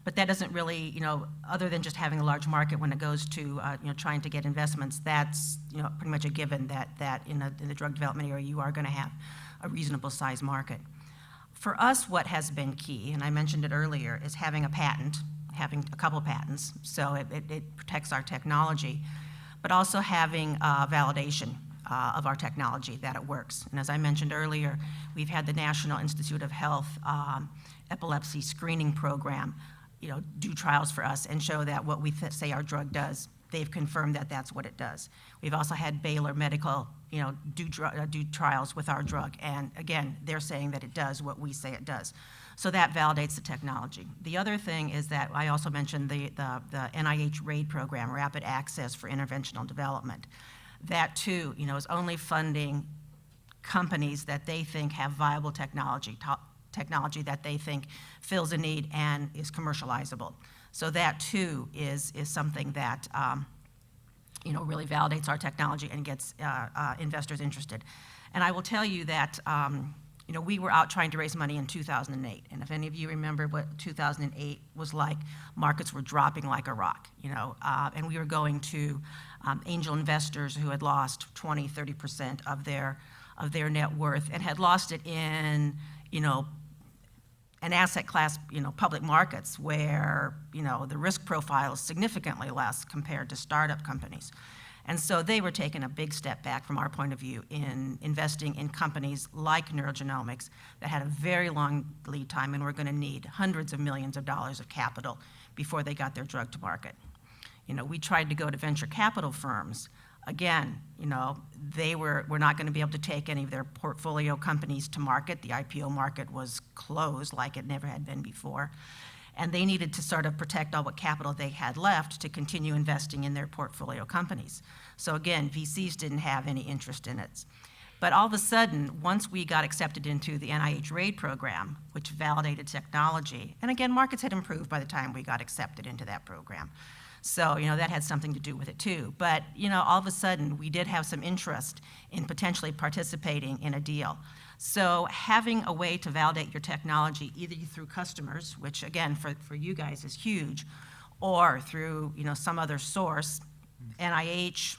But that doesn't really, other than just having a large market when it goes to, trying to get investments, that's, pretty much a given that in the drug development area, you are going to have a reasonable size market. For us, what has been key, and I mentioned it earlier, is having a patent, having a couple patents, so it protects our technology, but also having validation of our technology, that it works. And as I mentioned earlier, we've had the National Institute of Health epilepsy screening program do trials for us and show that what we say our drug does, they've confirmed that that's what it does. We've also had Baylor Medical, do trials with our drug, and again, they're saying that it does what we say it does. So that validates the technology. The other thing is that I also mentioned the NIH RAID program, Rapid Access for Interventional Development. That too, is only funding companies that they think have viable technology that they think fills a need and is commercializable. So that too is something that really validates our technology and gets investors interested. And I will tell you that we were out trying to raise money in 2008, and if any of you remember what 2008 was like, markets were dropping like a rock, and we were going to angel investors who had lost 20, 30% of their net worth and had lost it in an asset class, public markets where, the risk profile is significantly less compared to startup companies. And so they were taking a big step back from our point of view in investing in companies like Neurogenomics that had a very long lead time and were going to need hundreds of millions of dollars of capital before they got their drug to market. We tried to go to venture capital firms. Again, they were not going to be able to take any of their portfolio companies to market. The IPO market was closed like it never had been before. And they needed to sort of protect all what capital they had left to continue investing in their portfolio companies. So again, VCs didn't have any interest in it. But all of a sudden, once we got accepted into the NIH RAID program, which validated technology, and again, markets had improved by the time we got accepted into that program. So, that had something to do with it too. But, all of a sudden, we did have some interest in potentially participating in a deal. So having a way to validate your technology, either through customers, which again, for you guys is huge, or through, some other source, NIH,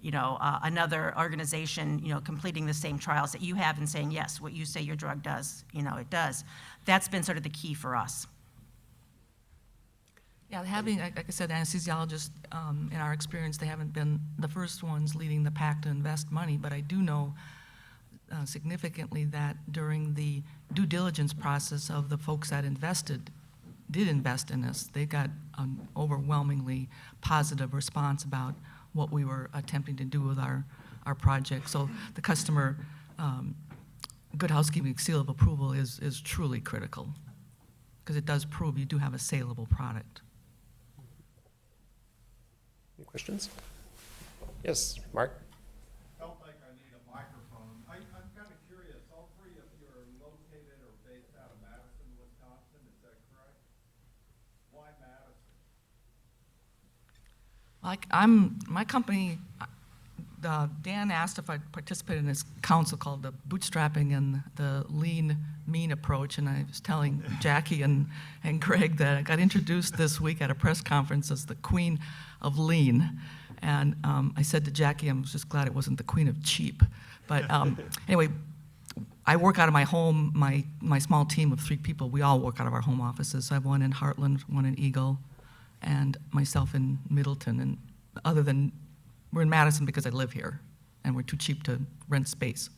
another organization, completing the same trials that you have and saying, yes, what you say your drug does, it does. That's been sort of the key for us.
Yeah, having, like I said, anesthesiologists, in our experience, they haven't been the first ones leading the pack to invest money, but I do know significantly that during the due diligence process of the folks that did invest in us, they got an overwhelmingly positive response about what we were attempting to do with our project. So the customer, good housekeeping seal of approval is truly critical, because it does prove you do have a saleable product.
Any questions? Yes, Mark?
Felt like I need a microphone. I'm kind of curious. All three of you are located or based out of Madison, Wisconsin. Is that correct? Why Madison?
My company, Dan asked if I'd participate in this council called the Bootstrapping and the Lean Mean approach, and I was telling Jackie and Greg that I got introduced this week at a press conference as the Queen of Lean, and I said to Jackie, I'm just glad it wasn't the Queen of Cheap. But anyway, I work out of my home. My small team of 3 people, we all work out of our home offices. So I have one in Heartland, one in Eagle, and myself in Middleton. And other than, we're in Madison because I live here. and we're too cheap to rent space.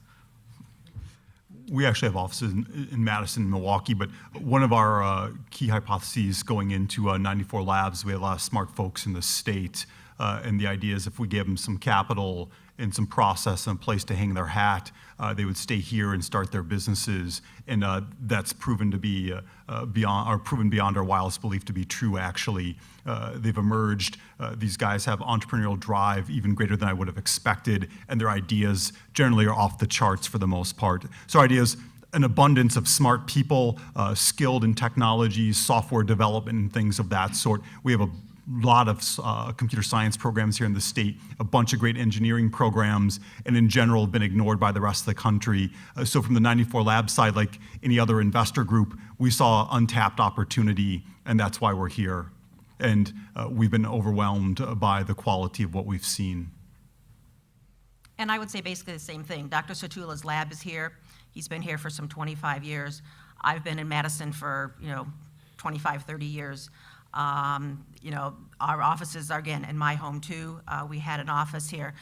We actually have offices in Madison and Milwaukee, but one of our key hypotheses going into 94 Labs, we have a lot of smart folks in the state, and the idea is if we give them some capital and some process and a place to hang their hat, they would stay here and start their businesses, and that's proven to be proven beyond our wildest belief to be true. Actually, they've emerged. These guys have entrepreneurial drive even greater than I would have expected, and their ideas generally are off the charts for the most part. So our ideas, an abundance of smart people, skilled in technology, software development, and things of that sort. We have a lot of computer science programs here in the state, a bunch of great engineering programs, and in general have been ignored by the rest of the country. So from the 94 Labs side, like any other investor group, we saw untapped opportunity, and that's why we're here. And we've been overwhelmed by the quality of what we've seen.
And I would say basically the same thing. Dr. Satula's lab is here. He's been here for some 25 years. I've been in Madison for 25, 30 years. Our offices are, again, in my home too. We had an office here,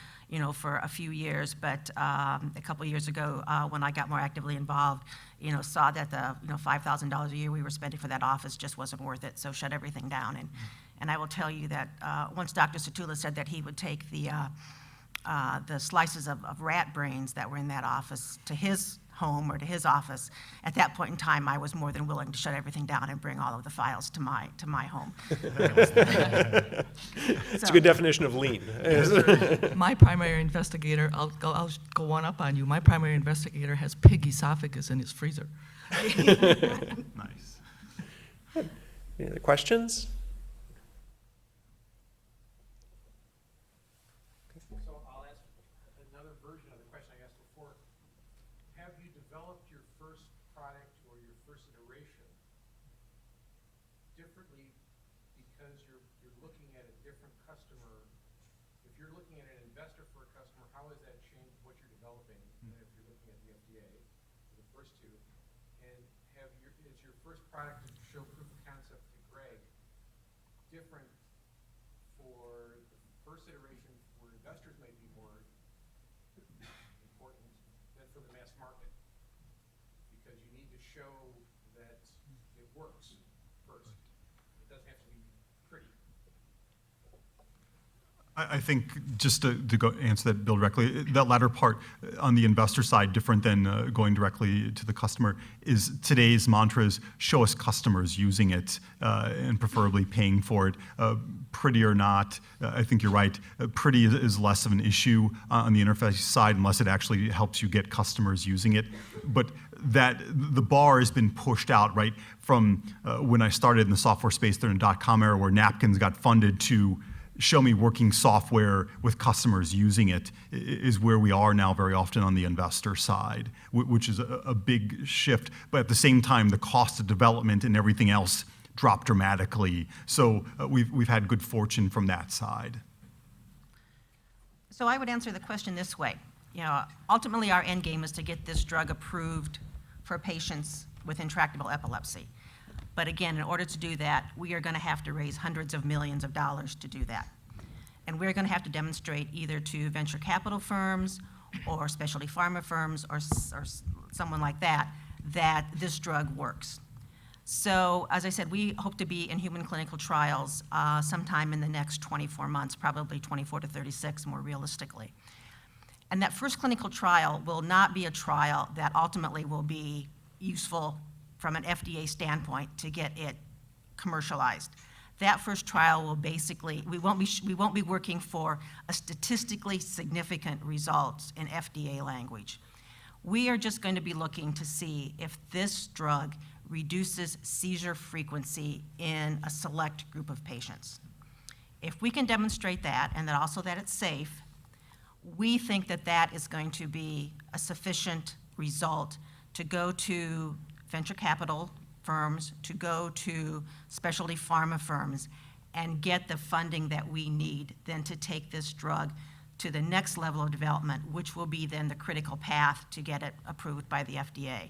for a few years, but a couple years ago, when I got more actively involved, saw that the $5,000 a year we were spending for that office just wasn't worth it, so shut everything down. And I will tell you that once Dr. Satula said that he would take the slices of rat brains that were in that office to his home or to his office, at that point in time, I was more than willing to shut everything down and bring all of the files to my home.
It's a good definition of lean.
My primary investigator, I'll go one up on you. My primary investigator has pig esophagus in his freezer.
Nice.
Any other questions?
So I'll ask another version of the question I asked before. Have you developed your first product or your first iteration differently because you're looking at a different customer? If you're looking at an investor for a customer, how has that changed what you're developing? And if you're looking at the FDA, for the first two, and is your first product to show proof of concept to Greg different for the first iteration where investors may be more important than for the mass market? Because you need to show that it works first. It doesn't have to be pretty.
I think just to go answer that, Bill, directly, that latter part on the investor side, different than going directly to the customer, is today's mantra is show us customers using it and preferably paying for it. Pretty or not, I think you're right. Pretty is less of an issue on the interface side unless it actually helps you get customers using it. But that the bar has been pushed out, right, from when I started in the software space during the .com era where napkins got funded to show me working software with customers using it is where we are now very often on the investor side, which is a big shift. But at the same time, the cost of development and everything else dropped dramatically. So we've had good fortune from that side.
So I would answer the question this way. Ultimately our end game is to get this drug approved for patients with intractable epilepsy. But again, in order to do that, we are going to have to raise hundreds of millions of dollars to do that. And we're going to have to demonstrate either to venture capital firms or specialty pharma firms or someone like that, that this drug works. So as I said, we hope to be in human clinical trials sometime in the next 24 months, probably 24 to 36 more realistically. And that first clinical trial will not be a trial that ultimately will be useful from an FDA standpoint to get it commercialized. That first trial will basically, we won't be working for a statistically significant result in FDA language. We are just going to be looking to see if this drug reduces seizure frequency in a select group of patients. If we can demonstrate that, and that also that it's safe, we think that that is going to be a sufficient result to go to venture capital firms, to go to specialty pharma firms, and get the funding that we need then to take this drug to the next level of development, which will be then the critical path to get it approved by the FDA.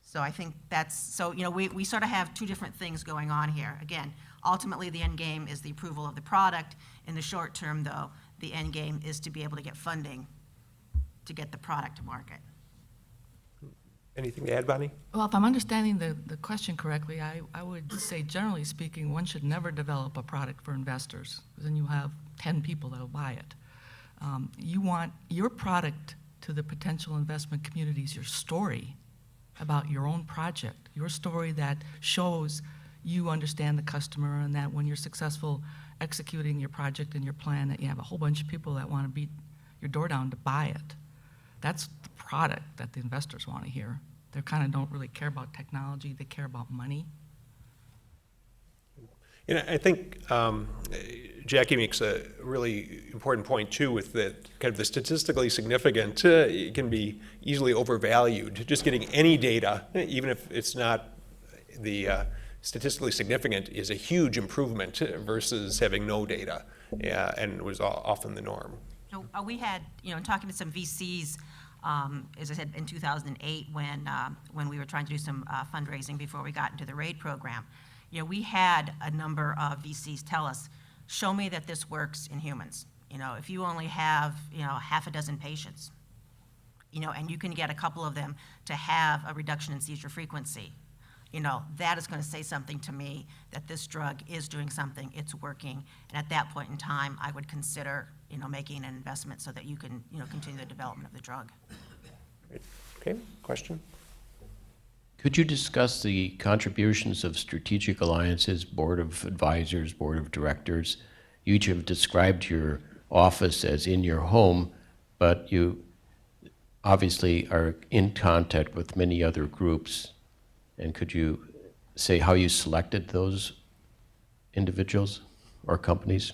So I think that's, so we sort of have two different things going on here. Again, ultimately the end game is the approval of the product. In the short term though, the end game is to be able to get funding to get the product to market.
Anything to add, Bonnie?
Well, if I'm understanding the question correctly, I would say, generally speaking, one should never develop a product for investors, because then you have 10 people that'll buy it. You want your product to the potential investment communities, your story about your own project, your story that shows you understand the customer, and that when you're successful executing your project and your plan, that you have a whole bunch of people that want to beat your door down to buy it. That's the product that the investors want to hear. They kind of don't really care about technology, they care about money.
You know, I think Jackie makes a really important point too, with the kind of the statistically significant. It can be easily overvalued. Just getting any data, even if it's not the statistically significant, is a huge improvement versus having no data, and was often the norm.
So we had, in talking to some VCs, as I said, in 2008, when we were trying to do some fundraising before we got into the RAID program, we had a number of VCs tell us, show me that this works in humans. If you only have, half a dozen patients, and you can get a couple of them to have a reduction in seizure frequency, that is going to say something to me that this drug is doing something, it's working, and at that point in time, I would consider, making an investment so that you can, continue the development of the drug.
Great. Okay, question?
Could you discuss the contributions of strategic alliances, board of advisors, board of directors? You each have described your office as in your home, but you obviously are in contact with many other groups. And could you say how you selected those individuals or companies?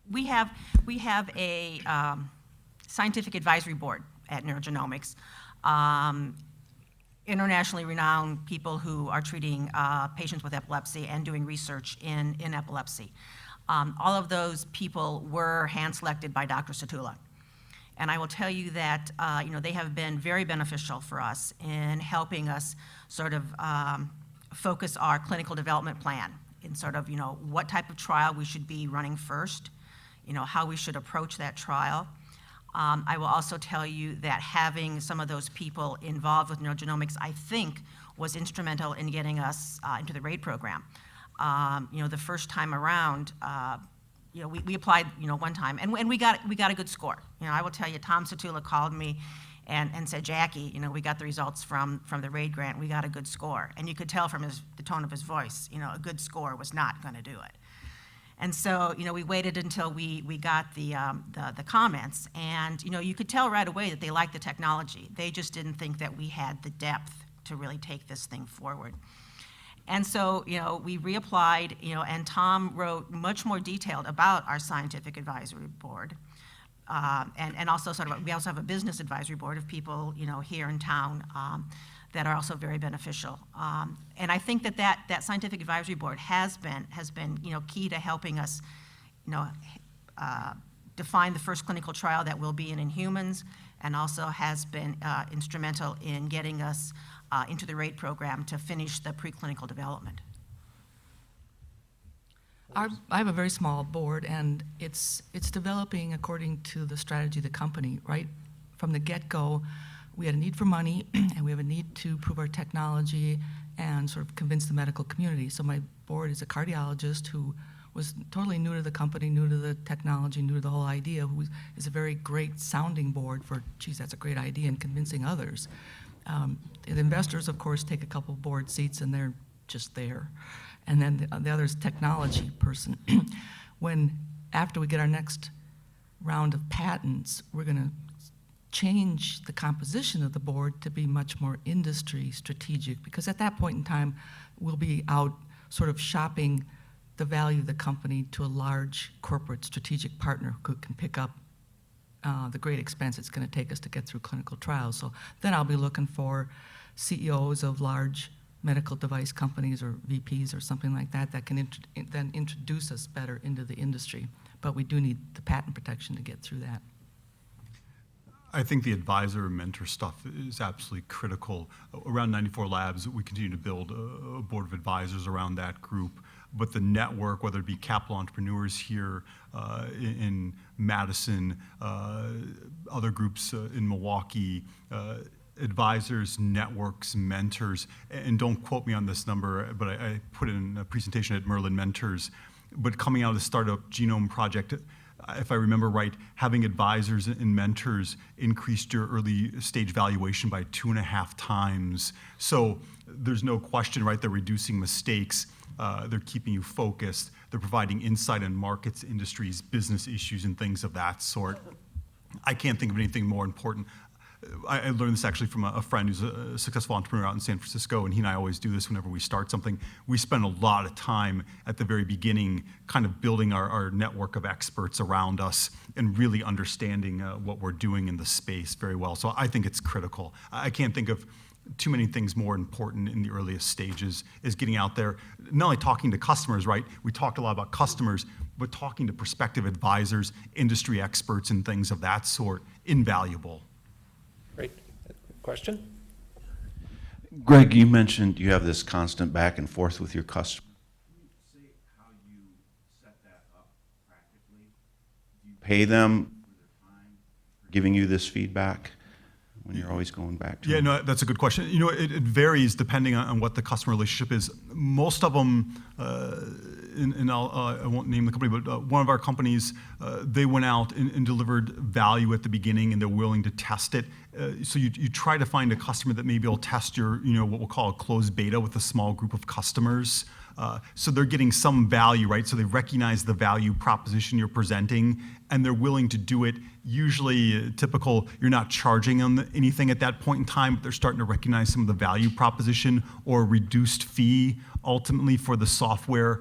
We have a scientific advisory board at Neurogenomics. Internationally renowned people who are treating patients with epilepsy and doing research in epilepsy. All of those people were hand-selected by Dr. Satula. And I will tell you that they have been very beneficial for us in helping us sort of focus our clinical development plan in sort of what type of trial we should be running first, how we should approach that trial. I will also tell you that having some of those people involved with neurogenomics, I think, was instrumental in getting us into the RAID program. The first time around, we applied, one time, and we got a good score. I will tell you, Tom Satula called me and said, Jackie, we got the results from the RAID grant. We got a good score, and you could tell from the tone of his voice, a good score was not going to do it. And so, we waited until we got the comments, and you could tell right away that they liked the technology. They just didn't think that we had the depth to really take this thing forward. And so, we reapplied, and Tom wrote much more detailed about our scientific advisory board, and also we also have a business advisory board of people, here in town that are also very beneficial. And I think that scientific advisory board has been key to helping us, define the first clinical trial that will be in humans, and also has been instrumental in getting us into the RAID program to finish the preclinical development.
I have a very small board, and it's developing according to the strategy of the company. Right from the get-go, we had a need for money, and we have a need to prove our technology and sort of convince the medical community. So my board is a cardiologist who was totally new to the company, new to the technology, new to the whole idea, who is a very great sounding board for, geez, that's a great idea, and convincing others. The investors, of course, take a couple of board seats, and they're just there. And then the other is technology person. After we get our next round of patents, we're going to change the composition of the board to be much more industry strategic, because at that point in time, we'll be out sort of shopping the value of the company to a large corporate strategic partner who can pick up the great expense it's going to take us to get through clinical trials. So then I'll be looking for CEOs of large medical device companies or VPs or something like that that can then introduce us better into the industry. But we do need the patent protection to get through that.
I think the advisor and mentor stuff is absolutely critical. Around 94 Labs, we continue to build a board of advisors around that group. But the network, whether it be capital entrepreneurs here in Madison, other groups in Milwaukee, advisors, networks, mentors, and don't quote me on this number, but I put it in a presentation at Merlin Mentors, but coming out of the Startup Genome Project, if I remember right, having advisors and mentors increased your early stage valuation by 2.5 times. So there's no question, right? They're reducing mistakes. They're keeping you focused. They're providing insight on markets, industries, business issues, and things of that sort. I can't think of anything more important. I learned this actually from a friend who's a successful entrepreneur out in San Francisco, and he and I always do this whenever we start something. We spend a lot of time at the very beginning kind of building our network of experts around us and really understanding what we're doing in the space very well. So I think it's critical. I can't think of too many things more important in the earliest stages is getting out there, not only talking to customers, right? We talked a lot about customers, but talking to prospective advisors, industry experts, and things of that sort, invaluable.
Great. Question?
Greg, you mentioned you have this constant back and forth with your customer. Can you say how you set that up practically? Do you pay them for their time for giving you this feedback when you're always going back to them?
No, that's a good question. You know, it varies depending on what the customer relationship is. Most of them, I won't name the company, but one of our companies, they went out and delivered value at the beginning, and they're willing to test it. So you try to find a customer that maybe will test your, what we'll call a closed beta with a small group of customers. So they're getting some value, right? So they recognize the value proposition you're presenting, and they're willing to do it. Usually, typical, you're not charging them anything at that point in time, but they're starting to recognize some of the value proposition or reduced fee ultimately for the software.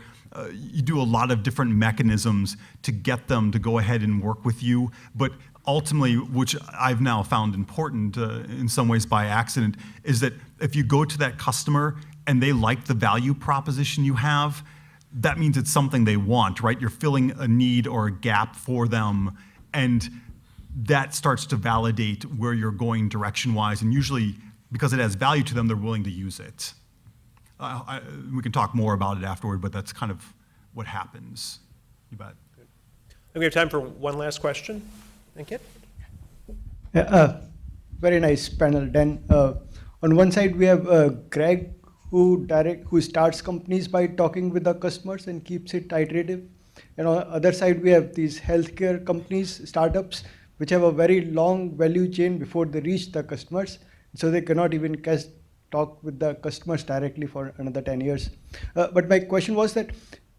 You do a lot of different mechanisms to get them to go ahead and work with you, but ultimately, which I've now found important in some ways by accident, is that if you go to that customer and they like the value proposition you have, that means it's something they want, right? You're filling a need or a gap for them, and that starts to validate where you're going direction-wise, and usually, because it has value to them, they're willing to use it. We can talk more about it afterward, but that's kind of what happens. You bet.
And we have time for one last question. Thank you.
Very nice panel, Dan. On one side, we have Greg, who starts companies by talking with the customers and keeps it iterative. And on the other side, we have these healthcare companies, startups, which have a very long value chain before they reach the customers. So they cannot even talk with the customers directly for another 10 years. But my question was that,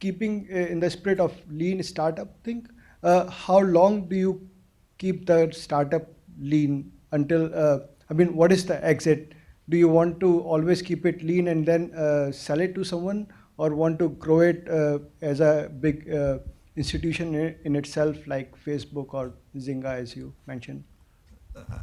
keeping in the spirit of lean startup thing, how long do you keep the startup lean until, what is the exit? Do you want to always keep it lean and then sell it to someone, or want to grow it as a big institution in itself, like Facebook or Zynga, as you mentioned?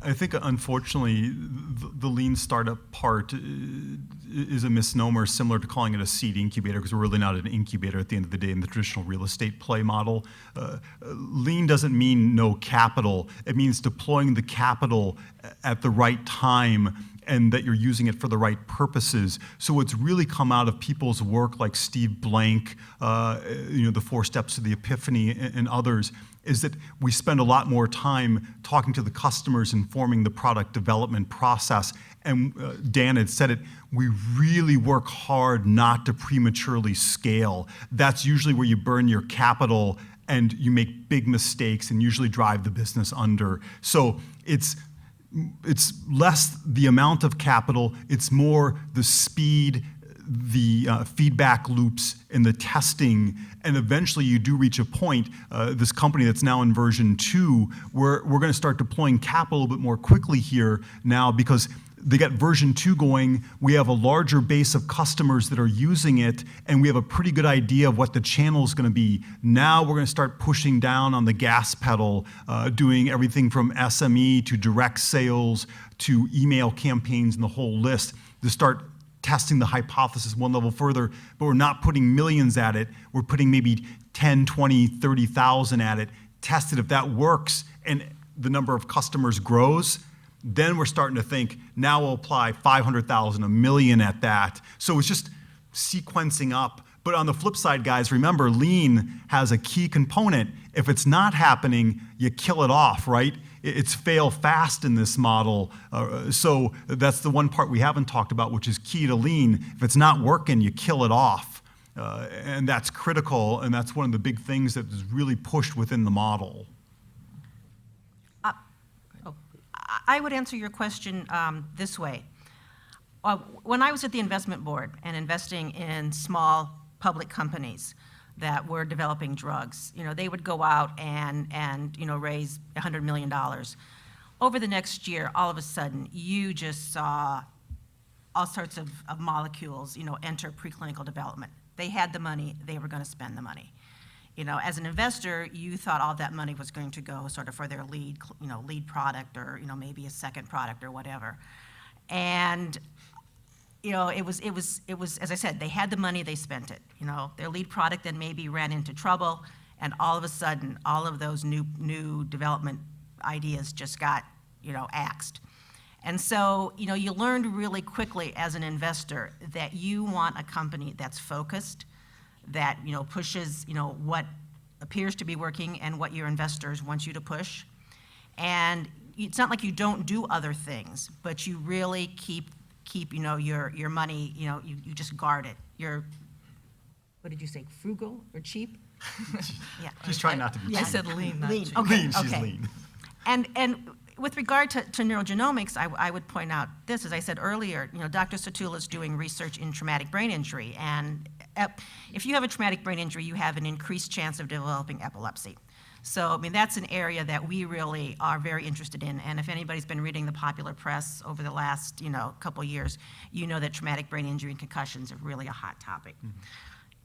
I think, unfortunately, the lean startup part is a misnomer, similar to calling it a seed incubator, because we're really not an incubator at the end of the day in the traditional real estate play model. Lean doesn't mean no capital. It means deploying the capital at the right time and that you're using it for the right purposes. So it's really come out of people's work like Steve Blank, the 4 Steps to the Epiphany, and others, is that we spend a lot more time talking to the customers, informing the product development process. And Dan had said it, we really work hard not to prematurely scale. That's usually where you burn your capital and you make big mistakes and usually drive the business under. So it's less the amount of capital, it's more the speed, the feedback loops, and the testing, and eventually you do reach a point, this company that's now in version 2, where we're gonna start deploying capital a bit more quickly here now, because they got version 2 going, we have a larger base of customers that are using it, and we have a pretty good idea of what the channel is gonna be. Now we're gonna start pushing down on the gas pedal, doing everything from SME to direct sales to email campaigns and the whole list, to start testing the hypothesis one level further, but we're not putting millions at it, we're putting maybe 10, 20, 30,000 at it, test it. If that works, and the number of customers grows, then we're starting to think, now we'll apply 500,000, $1 million at that. So it's just sequencing up. But on the flip side, guys, remember, lean has a key component. If it's not happening, you kill it off, right? It's fail fast in this model. So that's the one part we haven't talked about, which is key to lean. If it's not working, you kill it off. And that's critical, and that's one of the big things that is really pushed within the model.
I would answer your question this way. When I was at the investment board and investing in small public companies that were developing drugs, they would go out and raise $100 million. Over the next year, all of a sudden, you just saw all sorts of molecules, enter preclinical development. They had the money, they were going to spend the money. As an investor, you thought all that money was going to go sort of for their lead product, or maybe a second product or whatever. And it was as I said, they had the money, they spent it. Their lead product then maybe ran into trouble, and all of a sudden, all of those new development ideas just got axed. And so you learned really quickly as an investor that you want a company that's focused, that pushes what appears to be working and what your investors want you to push. And it's not like you don't do other things, but you really keep your money, you just guard it. You're, what did you say, frugal or cheap? Yeah.
She's trying not to be cheap.
I said lean, not
Lean.
cheap.
Okay,
Lean, she's
okay.
lean.
And with regard to neurogenomics, I would point out this, as I said earlier, Dr. Satula is doing research in traumatic brain injury, and if you have a traumatic brain injury, you have an increased chance of developing epilepsy. So, that's an area that we really are very interested in, and if anybody's been reading the popular press over the last, couple years, that traumatic brain injury and concussions are really a hot topic. Mm-hmm.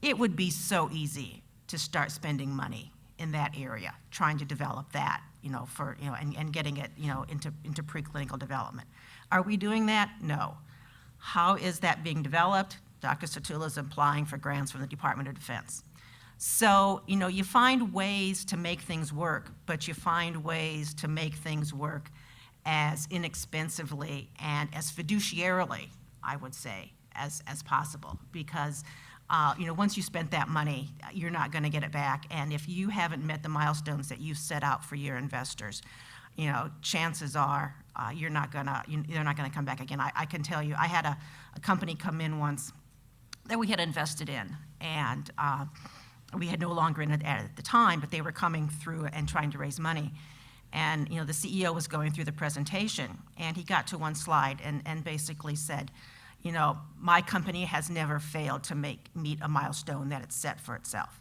It would be so easy to start spending money in that area, trying to develop that, and getting it, into preclinical development. Are we doing that? No. How is that being developed? Dr. Satula is applying for grants from the Department of Defense. So, you find ways to make things work, but you find ways to make things work as inexpensively and as fiduciarily, I would say, as possible. Because, once you spent that money, you're not going to get it back. And if you haven't met the milestones that you've set out for your investors, chances are they're not going to come back again. I can tell you, I had a company come in once that we had invested in, and we had no longer in it at the time, but they were coming through and trying to raise money. And the CEO was going through the presentation, and he got to one slide and basically said, my company has never failed to meet a milestone that it's set for itself.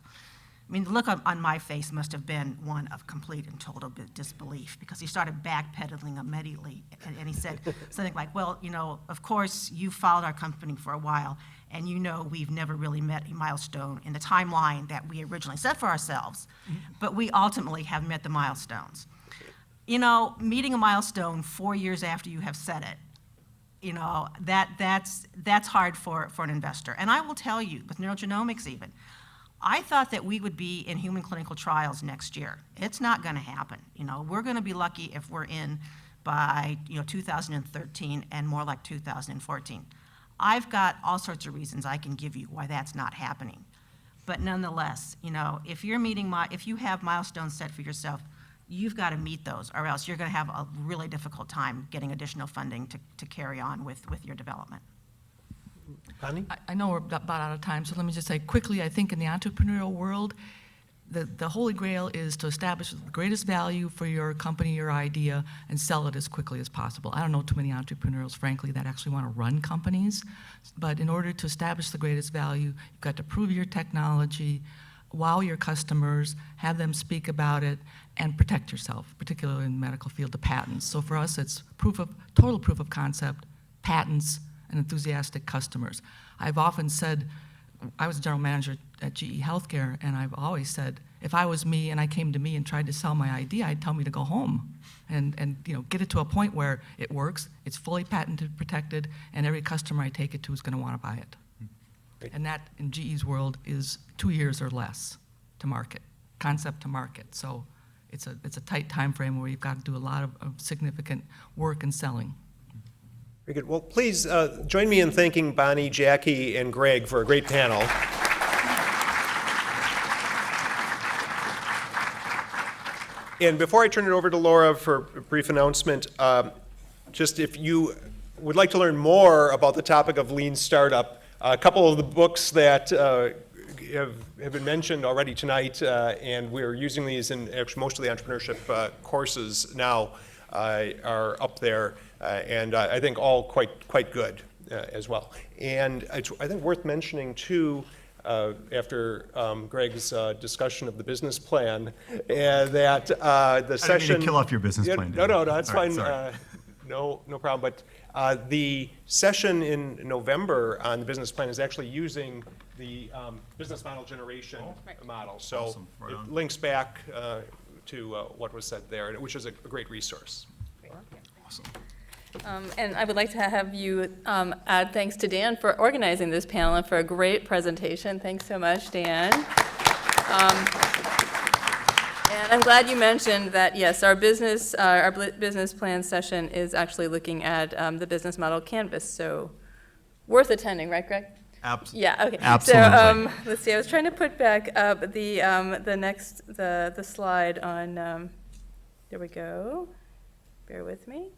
The look on my face must have been one of complete and total disbelief, because he started backpedaling immediately, and he said something like, well, of course, you've followed our company for a while, and we've never really met a milestone in the timeline that we originally set for ourselves, but we ultimately have met the milestones. Meeting a milestone 4 years after you have set it, that's hard for an investor. And I will tell you, with neurogenomics even, I thought that we would be in human clinical trials next year. It's not going to happen. We're going to be lucky if we're in by 2013 and more like 2014. I've got all sorts of reasons I can give you why that's not happening. But nonetheless, if you have milestones set for yourself, you've got to meet those, or else you're going to have a really difficult time getting additional funding to carry on with your development.
Connie?
I know we're about out of time, so let me just say quickly, I think in the entrepreneurial world, the holy grail is to establish the greatest value for your company, your idea, and sell it as quickly as possible. I don't know too many entrepreneurs, frankly, that actually want to run companies, but in order to establish the greatest value, you've got to prove your technology, wow your customers, have them speak about it, and protect yourself, particularly in the medical field, the patents. So for us, it's total proof of concept, patents, and enthusiastic customers. I've often said, I was a general manager at GE Healthcare, and I've always said, if I was me and I came to me and tried to sell my idea, I'd tell me to go home and get it to a point where it works, it's fully patented, protected, and every customer I take it to is going to want to buy it.
Great.
And that, in GE's world, is 2 years or less to market, concept to market. So it's a tight time frame where you've got to do a lot of significant work and selling.
Very good. Well, please join me in thanking Bonnie, Jackie, and Greg for a great panel. And before I turn it over to Laura for a brief announcement, just if you would like to learn more about the topic of lean startup, a couple of the books that have been mentioned already tonight, and we're using these in actually most of the entrepreneurship courses now, are up there, and I think all quite good as well. And it's, I think, worth mentioning too, after Greg's discussion of the business plan, that the session.
I didn't mean to kill off your business plan.
No, that's fine.
Right,
no problem. But the session in November on the business plan is actually using the business model generation model. So
Awesome. Right on.
it links back to what was said there, which is a great resource.
Awesome.
And I would like to have you add thanks to Dan for organizing this panel and for a great presentation. Thanks so much, Dan. And I'm glad you mentioned that, yes, our business plan session is actually looking at the business model canvas, so worth attending, right, Greg?
Absolutely.
Yeah, okay.
Absolutely.
So let's see, I was trying to put back up the slide on, there we go. Bear with me.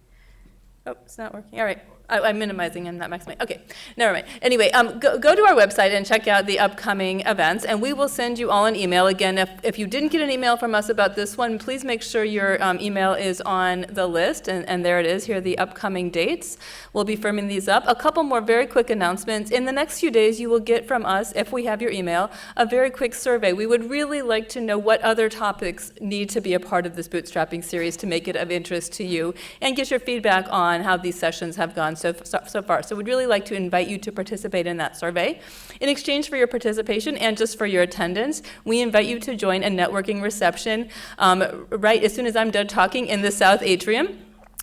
Oh, it's not working. All right. I'm minimizing and not maximizing. Okay, never mind. Anyway, go to our website and check out the upcoming events, and we will send you all an email. Again, if you didn't get an email from us about this one, please make sure your email is on the list, and there it is. Here are the upcoming dates. We'll be firming these up. A couple more very quick announcements. In the next few days, you will get from us, if we have your email, a very quick survey. We would really like to know what other topics need to be a part of this bootstrapping series to make it of interest to you, and get your feedback on how these sessions have gone so far. So we'd really like to invite you to participate in that survey. In exchange for your participation and just for your attendance, we invite you to join a networking reception right as soon as I'm done talking in the South Atrium.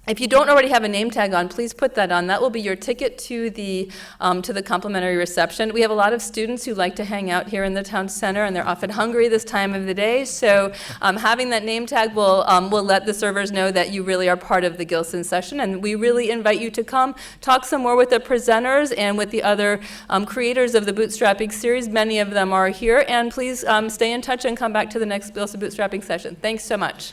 If you don't already have a name tag on, please put that on. That will be your ticket to the complimentary reception. We have a lot of students who like to hang out here in the town center, and they're often hungry this time of the day. So having that name tag will let the servers know that you really are part of the Gilson session. And we really invite you to come talk some more with the presenters and with the other creators of the Bootstrapping series. Many of them are here. And please stay in touch and come back to the next Gilson Bootstrapping session. Thanks so much.